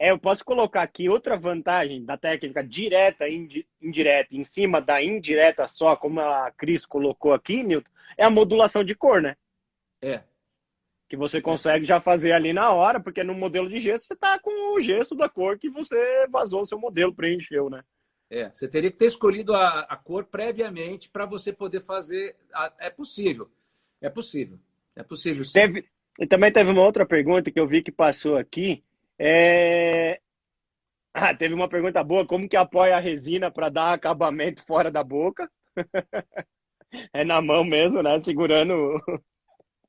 Eu posso colocar aqui outra vantagem da técnica direta e indireta em cima da indireta só, como a Cris colocou aqui, Nilton, é a modulação de cor, né? Que você consegue já fazer ali na hora, porque no modelo de gesso você está com o gesso da cor que você vazou o seu modelo, preencheu, né? Você teria que ter escolhido a cor previamente para você poder fazer. É possível. É possível. É possível, sim. E também teve uma outra pergunta que eu vi que passou aqui. Teve uma pergunta boa, como que apoia a resina para dar acabamento fora da boca? É na mão mesmo, né? Segurando...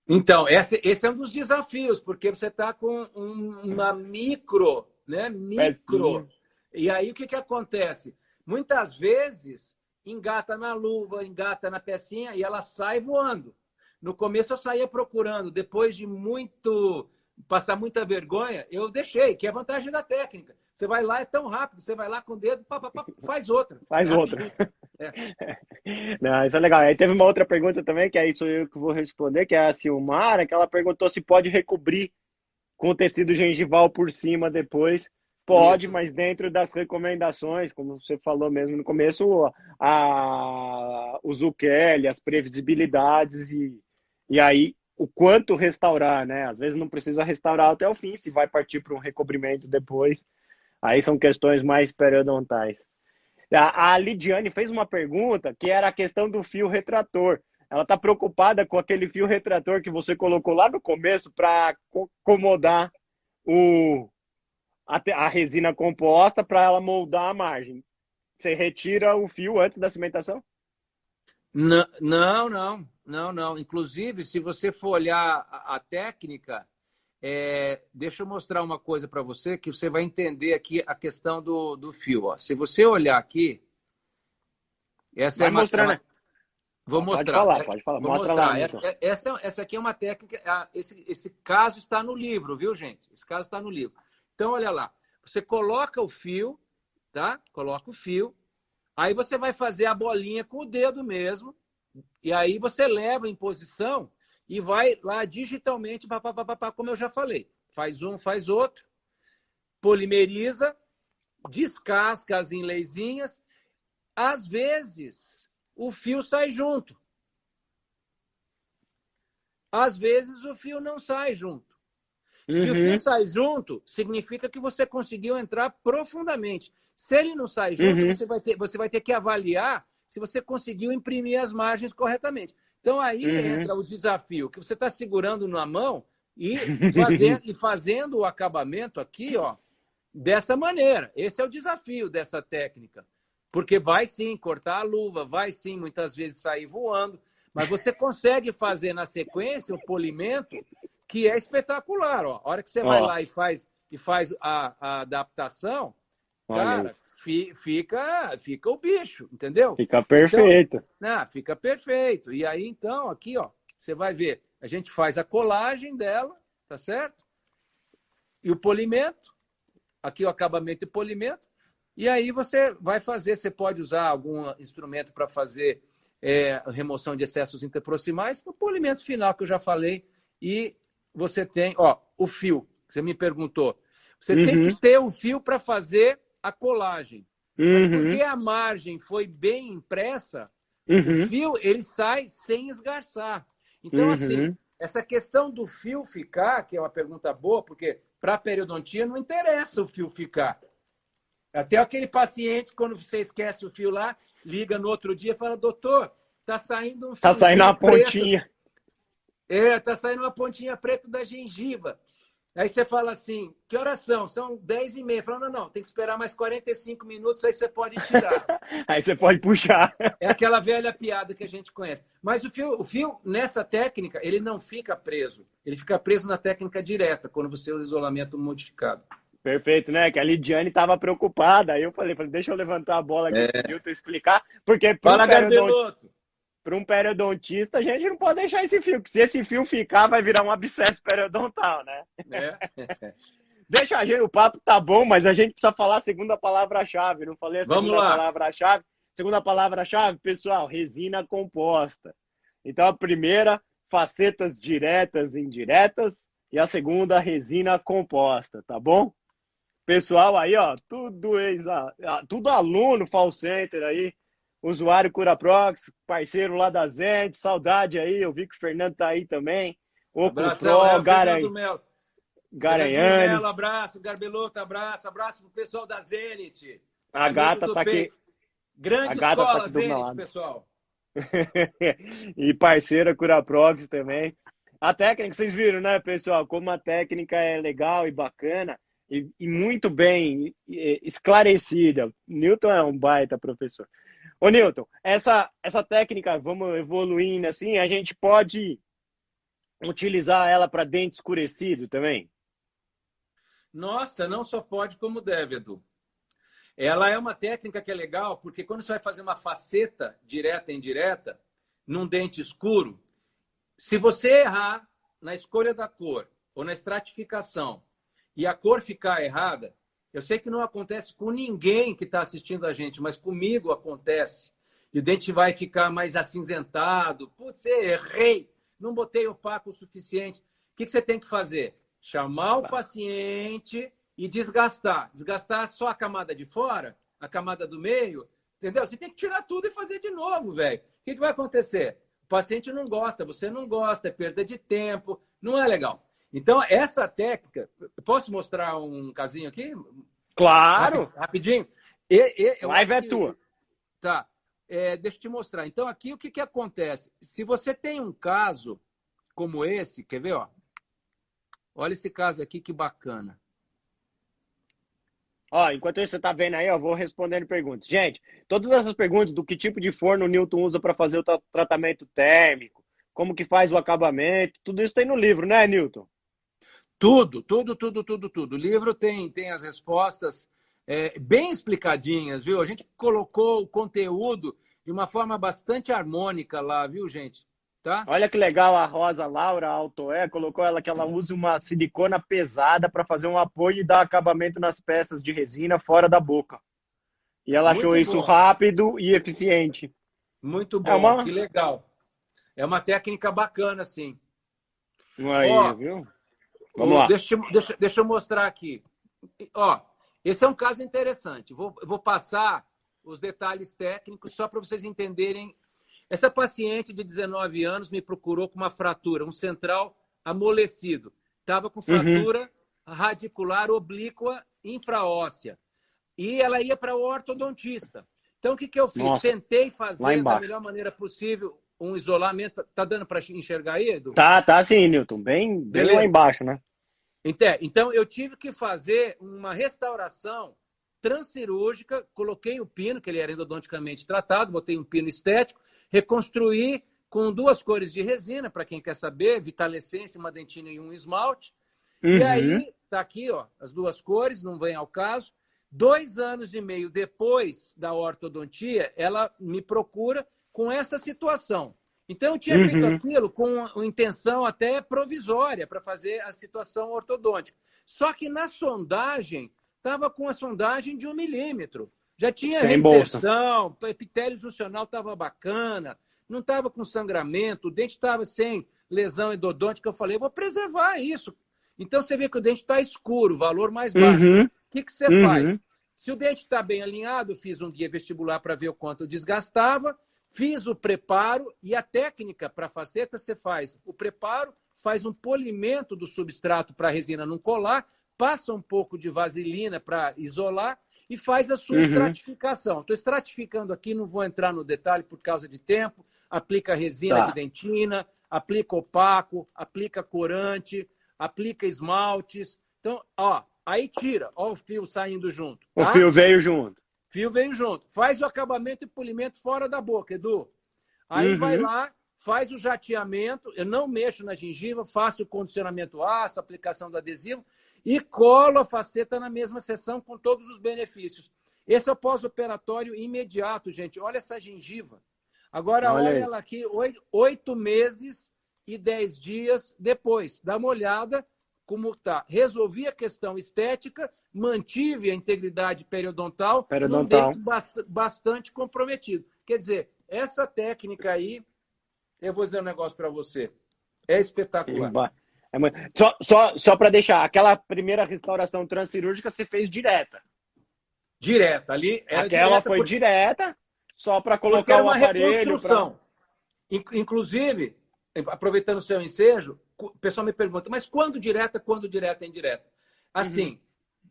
Então, esse é um dos desafios, porque você está com uma micro, né? Micro. E aí, o que acontece? Muitas vezes, engata na luva, engata na pecinha e ela sai voando. No começo, eu saía procurando. Depois de muito passar muita vergonha, eu deixei, que é a vantagem da técnica. Você vai lá, é tão rápido, você vai lá com o dedo, pá, pá, pá, faz outra. Faz outra. Não, isso é legal. Aí teve uma outra pergunta também, que é isso eu que vou responder, que é a Silmara, que ela perguntou se pode recobrir com o tecido gengival por cima depois. Pode, Isso. mas dentro das recomendações, como você falou mesmo no começo, o Zucchini, as previsibilidades e aí o quanto restaurar, né? Às vezes não precisa restaurar até o fim, se vai partir para um recobrimento depois. Aí são questões mais periodontais. A Lidiane fez uma pergunta que era a questão do fio retrator. Ela está preocupada com aquele fio retrator que você colocou lá no começo para acomodar a resina composta para ela moldar a margem. Você retira o fio antes da cimentação? Não, não, não, não, não. Inclusive, se você for olhar a técnica, deixa eu mostrar uma coisa para você que você vai entender aqui a questão do fio. Ó. Se você olhar aqui, essa Vai é mostrar, né? Vou Pode mostrar. falar, pode falar. Vou Mostra mostrar. lá, então. Essa aqui é uma técnica. Esse caso está no livro, viu, gente? Esse caso está no livro. Então, olha lá. Você coloca o fio, tá? Coloca o fio. Aí você vai fazer a bolinha com o dedo mesmo. E aí você leva em posição e vai lá digitalmente, como eu já falei. Faz um, faz outro. Polimeriza, descasca as inlayzinhas. Às vezes, o fio sai junto. Às vezes, o fio não sai junto. Se o fio sai junto, significa que você conseguiu entrar profundamente. Se ele não sai junto, você vai ter que avaliar se você conseguiu imprimir as margens corretamente. Então, aí entra o desafio, que você está segurando na mão e fazendo o acabamento aqui, ó, dessa maneira. Esse é o desafio dessa técnica. Porque vai sim cortar a luva, vai sim muitas vezes sair voando, mas você consegue fazer na sequência o polimento que é espetacular. Ó. A hora que você vai lá e faz a adaptação, cara, fica o bicho, entendeu? Fica perfeito. Então, fica perfeito. E aí, então, aqui, ó, você vai ver, a gente faz a colagem dela, tá certo? E o polimento, aqui o acabamento e polimento, e aí você vai fazer, você pode usar algum instrumento para fazer remoção de excessos interproximais, o polimento final que eu já falei, e você tem, ó, o fio, que você me perguntou. Você tem que ter o fio para fazer a colagem. Mas porque a margem foi bem impressa, o fio ele sai sem esgarçar. Então, assim, essa questão do fio ficar, que é uma pergunta boa, porque para a periodontia não interessa o fio ficar. Até aquele paciente, quando você esquece o fio lá, liga no outro dia e fala, doutor, tá saindo um fio. Tá saindo uma pontinha. Tá saindo uma pontinha preta da gengiva. Aí você fala assim, que horas são? São 10h30. Fala, não, tem que esperar mais 45 minutos, aí você pode tirar. Aí você pode puxar. É aquela velha piada que a gente conhece. Mas o fio, nessa técnica, ele não fica preso. Ele fica preso na técnica direta, quando você usa isolamento modificado. Perfeito, né? Que a Lidiane estava preocupada. Aí eu falei, deixa eu levantar a bola aqui para o Nilton explicar. Porque para um periodontista, a gente não pode deixar esse fio. Porque se esse fio ficar, vai virar um abscesso periodontal, né? Deixa a gente, o papo tá bom, mas a gente precisa falar a segunda palavra-chave. Não falei a segunda palavra-chave. Segunda palavra-chave, pessoal, resina composta. Então, a primeira, facetas diretas e indiretas. E a segunda, resina composta, tá bom? Pessoal aí, ó, tudo aluno Fall Center aí, usuário CuraProx, parceiro lá da Zend, saudade aí, eu vi que o Fernando tá aí também. O Pro, Garanhani. Abraço, Garbeloto, abraço pro pessoal da Zenit. A gata tá aqui. Grande escola, Zenit, pessoal. E parceira CuraProx também. A técnica, vocês viram, né, pessoal, como a técnica é legal e bacana. E muito bem esclarecida. Newton é um baita professor. Ô, Newton, essa técnica, vamos evoluindo assim, a gente pode utilizar ela para dente escurecido também? Nossa, não só pode como deve, Edu. Ela é uma técnica que é legal, porque quando você vai fazer uma faceta direta e indireta, num dente escuro, se você errar na escolha da cor ou na estratificação e a cor ficar errada, eu sei que não acontece com ninguém que está assistindo a gente, mas comigo acontece. E o dente vai ficar mais acinzentado. Putz, errei, não botei opaco o suficiente. O que você tem que fazer? Chamar o paciente e desgastar. Desgastar só a camada de fora, a camada do meio, entendeu? Você tem que tirar tudo e fazer de novo, velho. O que vai acontecer? O paciente não gosta, você não gosta, é perda de tempo, não é legal. Então, essa técnica... Posso mostrar um casinho aqui? Claro! Rapidinho. Live é tua. Tá. Deixa eu te mostrar. Então, aqui, o que acontece? Se você tem um caso como esse, quer ver? Ó? Olha esse caso aqui, que bacana. Ó, enquanto isso você tá vendo aí, eu vou respondendo perguntas. Gente, todas essas perguntas do que tipo de forno o Newton usa para fazer o tratamento térmico, como que faz o acabamento, tudo isso tem no livro, né, Newton? Tudo. O livro tem as respostas bem explicadinhas, viu? A gente colocou o conteúdo de uma forma bastante harmônica lá, viu, gente? Tá? Olha que legal a Rosa Laura Altoé, colocou ela que ela usa uma silicona pesada para fazer um apoio e dar acabamento nas peças de resina fora da boca. E ela achou isso rápido e eficiente. Muito bom, que legal. É uma técnica bacana, sim. Aí, viu? Vamos lá. Deixa eu mostrar aqui. Ó, esse é um caso interessante. Vou passar os detalhes técnicos só para vocês entenderem. Essa paciente de 19 anos me procurou com uma fratura, um central amolecido. Estava com fratura radicular oblíqua infraóssea. E ela ia para o ortodontista. Então, o que eu fiz? Nossa, tentei fazer da melhor maneira possível um isolamento. Tá dando para enxergar aí, Edu? Tá sim, Newton. Bem lá embaixo, né? Então, eu tive que fazer uma restauração transcirúrgica, coloquei o pino, que ele era endodonticamente tratado, botei um pino estético, reconstruí com 2 cores de resina, para quem quer saber, Vitalescência, uma dentina e um esmalte. E aí, tá aqui, ó, as 2 cores, não vem ao caso. 2 anos e meio depois da ortodontia, ela me procura com essa situação. Então, eu tinha feito aquilo com intenção até provisória para fazer a situação ortodôntica. Só que na sondagem, estava com a sondagem de 1 milímetro. Já tinha reinserção, o epitélio juncional estava bacana, não estava com sangramento, o dente estava sem lesão endodôntica. Eu falei, vou preservar isso. Então, você vê que o dente está escuro, valor mais baixo. O que você faz? Se o dente está bem alinhado, fiz um guia vestibular para ver o quanto desgastava, fiz o preparo e a técnica para faceta, você faz o preparo, faz um polimento do substrato para a resina não colar, passa um pouco de vaselina para isolar e faz a sua estratificação. Estou estratificando aqui, não vou entrar no detalhe por causa de tempo. Aplica resina de dentina, aplica opaco, aplica corante, aplica esmaltes. Então, ó, aí tira, ó o fio saindo junto. Tá? O fio veio junto. Fio veio junto. Faz o acabamento e polimento fora da boca, Edu. Aí vai lá, faz o jateamento, eu não mexo na gengiva, faço o condicionamento ácido, aplicação do adesivo e colo a faceta na mesma sessão com todos os benefícios. Esse é o pós-operatório imediato, gente. Olha essa gengiva. Agora, olha ela aqui, 8 meses e 10 dias depois. Dá uma olhada como está. Resolvi a questão estética, mantive a integridade periodontal. Num dente bastante comprometido. Quer dizer, essa técnica aí, eu vou dizer um negócio para você, é espetacular. Só para deixar, aquela primeira restauração transcirúrgica você fez direta. Direta, ali era aquela direta, foi direta, só para colocar o aparelho. Reconstrução. Inclusive, aproveitando o seu ensejo, o pessoal me pergunta, mas quando direta é indireta? Assim,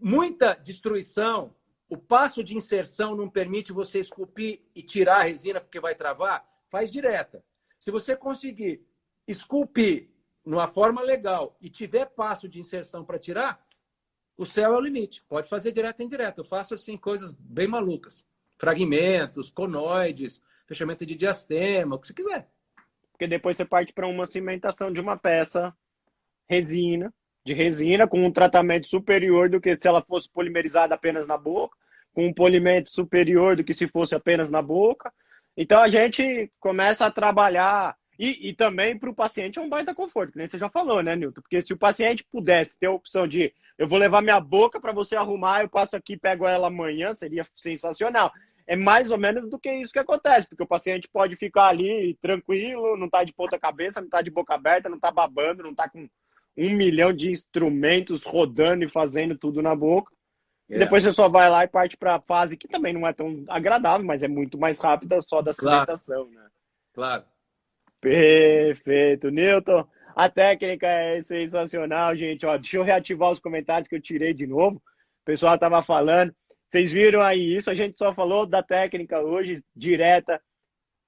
muita destruição, o passo de inserção não permite você esculpir e tirar a resina porque vai travar, faz direta. Se você conseguir esculpir numa forma legal e tiver passo de inserção para tirar, o céu é o limite. Pode fazer direta e indireta. Eu faço assim coisas bem malucas. Fragmentos, conoides, fechamento de diastema, o que você quiser. Porque depois você parte para uma cimentação de uma peça de resina, com um tratamento superior do que se ela fosse polimerizada apenas na boca, com um polimento superior do que se fosse apenas na boca. Então a gente começa a trabalhar. E também para o paciente é um baita conforto, que nem você já falou, né, Newton? Porque se o paciente pudesse ter a opção de eu vou levar minha boca para você arrumar, eu passo aqui, pego ela amanhã, seria sensacional. É mais ou menos do que isso que acontece, porque o paciente pode ficar ali tranquilo, não tá de ponta cabeça, não tá de boca aberta, não tá babando, não tá com 1 milhão de instrumentos rodando e fazendo tudo na boca. E depois você só vai lá e parte para a fase que também não é tão agradável, mas é muito mais rápida, só da Claro, cimentação, né? claro. Perfeito, Newton. A técnica é sensacional, gente. Ó, deixa eu reativar os comentários que eu tirei de novo. O pessoal estava falando. Vocês viram aí isso? A gente só falou da técnica hoje, direta,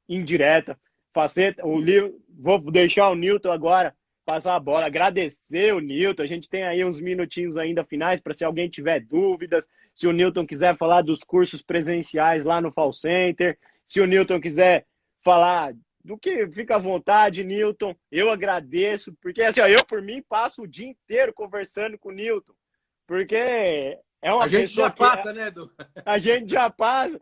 indireta, faceta. O livro. Vou deixar o Newton agora passar a bola. Agradecer o Newton. A gente tem aí uns minutinhos ainda finais para se alguém tiver dúvidas. Se o Newton quiser falar dos cursos presenciais lá no Fall Center. Se o Newton quiser falar do que fica à vontade, Newton. Eu agradeço, porque assim, ó, eu por mim passo o dia inteiro conversando com o Newton, porque é uma A gente pessoa já que passa, né, Edu? a gente já passa,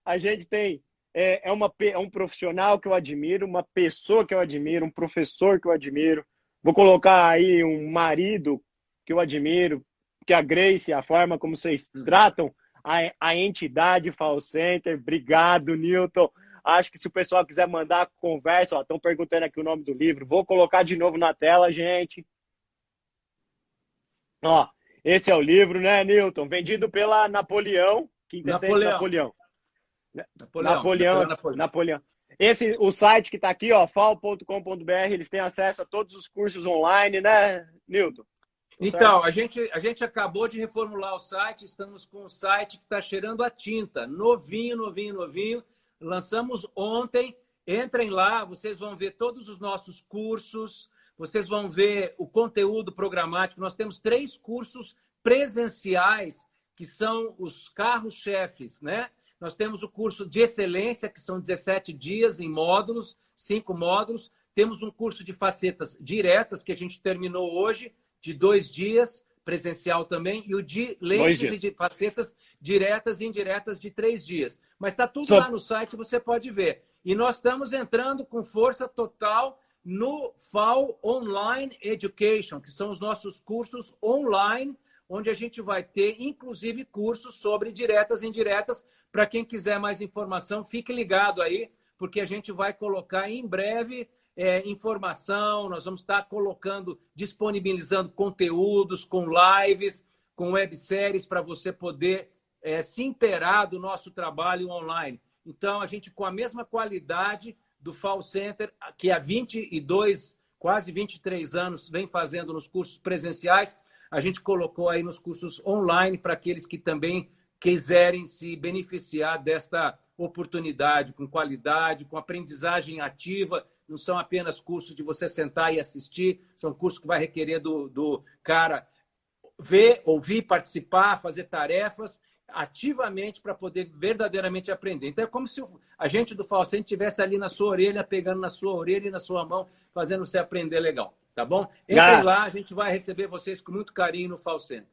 a gente tem é um profissional que eu admiro, uma pessoa que eu admiro, um professor que eu admiro. Vou colocar aí um marido que eu admiro, que a Grace, a forma como vocês tratam a entidade Fall Center. Obrigado, Newton. Acho que se o pessoal quiser mandar conversa, ó, estão perguntando aqui o nome do livro. Vou colocar de novo na tela, gente. Ó, esse é o livro, né, Newton? Vendido pela Napoleão. Quintessência Napoleão. Napoleão. O site que está aqui, ó, fal.com.br, eles têm acesso a todos os cursos online, né, Newton? Então, a gente acabou de reformular o site, estamos com um site que está cheirando a tinta, novinho, novinho, novinho. Lançamos ontem, entrem lá, vocês vão ver todos os nossos cursos, vocês vão ver o conteúdo programático. Nós temos 3 cursos presenciais, que são os carros-chefes, né? Nós temos o curso de excelência, que são 17 dias em módulos, 5 módulos. Temos um curso de facetas diretas, que a gente terminou hoje, de 2 dias, presencial também, e o de lentes e de facetas diretas e indiretas de 3 dias. Mas está tudo lá no site, você pode ver. E nós estamos entrando com força total no FAO Online Education, que são os nossos cursos online, onde a gente vai ter, inclusive, cursos sobre diretas e indiretas. Para quem quiser mais informação, fique ligado aí, porque a gente vai colocar em breve informação, nós vamos estar colocando, disponibilizando conteúdos com lives, com webséries, para você poder se inteirar do nosso trabalho online. Então, a gente, com a mesma qualidade do Fall Center, que há 22, quase 23 anos, vem fazendo nos cursos presenciais, a gente colocou aí nos cursos online para aqueles que também quiserem se beneficiar desta oportunidade, com qualidade, com aprendizagem ativa. Não são apenas cursos de você sentar e assistir, são cursos que vai requerer do cara ver, ouvir, participar, fazer tarefas ativamente para poder verdadeiramente aprender. Então é como se a gente do Fall Center estivesse ali na sua orelha, pegando na sua orelha e na sua mão, fazendo você aprender legal, tá bom? Entrem lá, a gente vai receber vocês com muito carinho no Fall Center.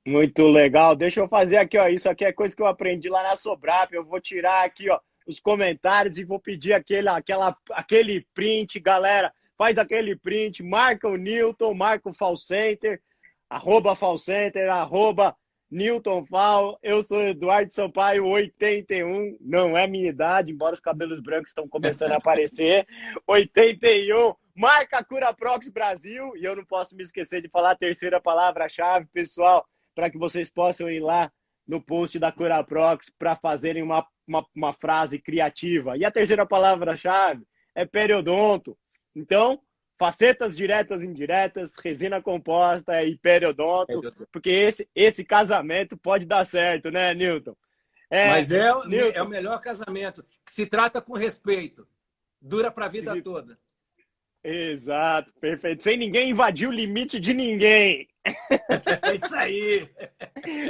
Muito legal. Deixa eu fazer aqui, ó. Isso aqui é coisa que eu aprendi lá na Sobrap. Eu vou tirar aqui, ó, os comentários e vou pedir aquele print, galera. Faz aquele print, marca o Newton, marca o Fall Center, @Fall Center, @Newton Fall. Eu sou Eduardo Sampaio, 81. Não é minha idade, embora os cabelos brancos estão começando a aparecer. 81. Marca Curaprox Brasil. E eu não posso me esquecer de falar a terceira palavra-chave, pessoal, para que vocês possam ir lá no post da Curaprox para fazerem uma frase criativa. E a terceira palavra-chave é periodonto. Então, facetas diretas e indiretas, resina composta e periodonto, porque esse casamento pode dar certo, né, Newton? Mas é o melhor casamento, que se trata com respeito. Dura para a vida toda. Exato, perfeito. Sem ninguém invadir o limite de ninguém. É isso aí.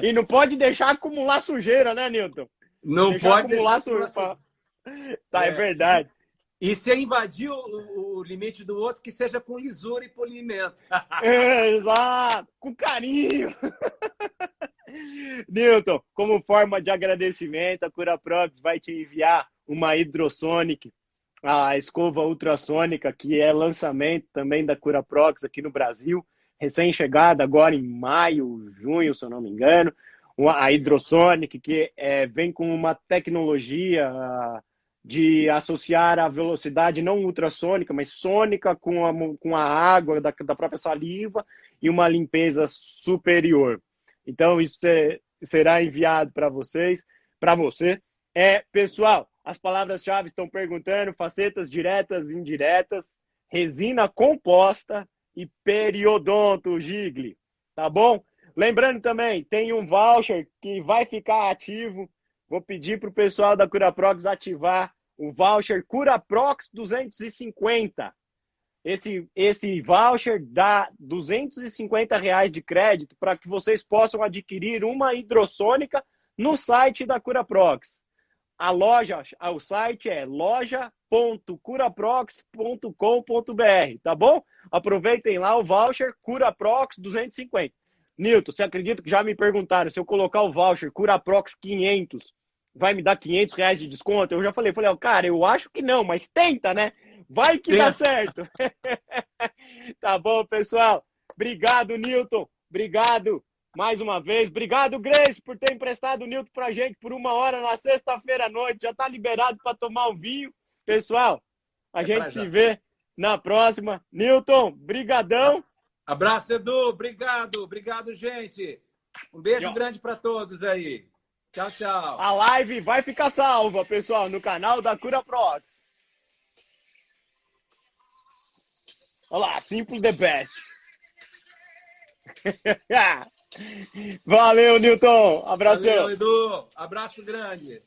E não pode deixar acumular sujeira, né, Newton? Não pode acumular sujeira. Tá, é verdade. E se invadir o limite do outro, que seja com lisura e polimento. Exato, com carinho. Newton, como forma de agradecimento, a Curaprox vai te enviar uma Hydrosonic a escova ultrassônica, que é lançamento também da Curaprox aqui no Brasil, recém-chegada agora em maio, junho, se eu não me engano. A Hydrosonic, que vem com uma tecnologia de associar a velocidade não ultrassônica, mas sônica com a água da própria saliva e uma limpeza superior. Então, isso será enviado para vocês, para você. Pessoal, as palavras-chave estão perguntando: facetas diretas e indiretas, resina composta e periodonto, Gigli. Tá bom? Lembrando também, tem um voucher que vai ficar ativo. Vou pedir para o pessoal da Curaprox ativar o voucher Curaprox 250. Esse voucher dá R$ 250 de crédito para que vocês possam adquirir uma hidrossônica no site da Curaprox. O site é loja.curaprox.com.br, tá bom? Aproveitem lá o voucher Curaprox 250. Nilton, você acredita que já me perguntaram se eu colocar o voucher Curaprox 500, vai me dar R$ 500 de desconto? Eu já falei, cara, eu acho que não, mas tenta, né? Vai que dá certo. Tá bom, pessoal? Obrigado, Nilton. Obrigado mais uma vez. Obrigado, Grace, por ter emprestado o Nilton pra gente por 1 hora na sexta-feira à noite. Já tá liberado para tomar um vinho. Pessoal, a gente se vê na próxima. Nilton, brigadão. Abraço, Edu. Obrigado. Obrigado, gente. Um beijo grande para todos aí. Tchau, tchau. A live vai ficar salva, pessoal, no canal da Curaprox. Olha lá, Simple the Best. Valeu, Nilton. Abração. Valeu, Edu. Abraço grande.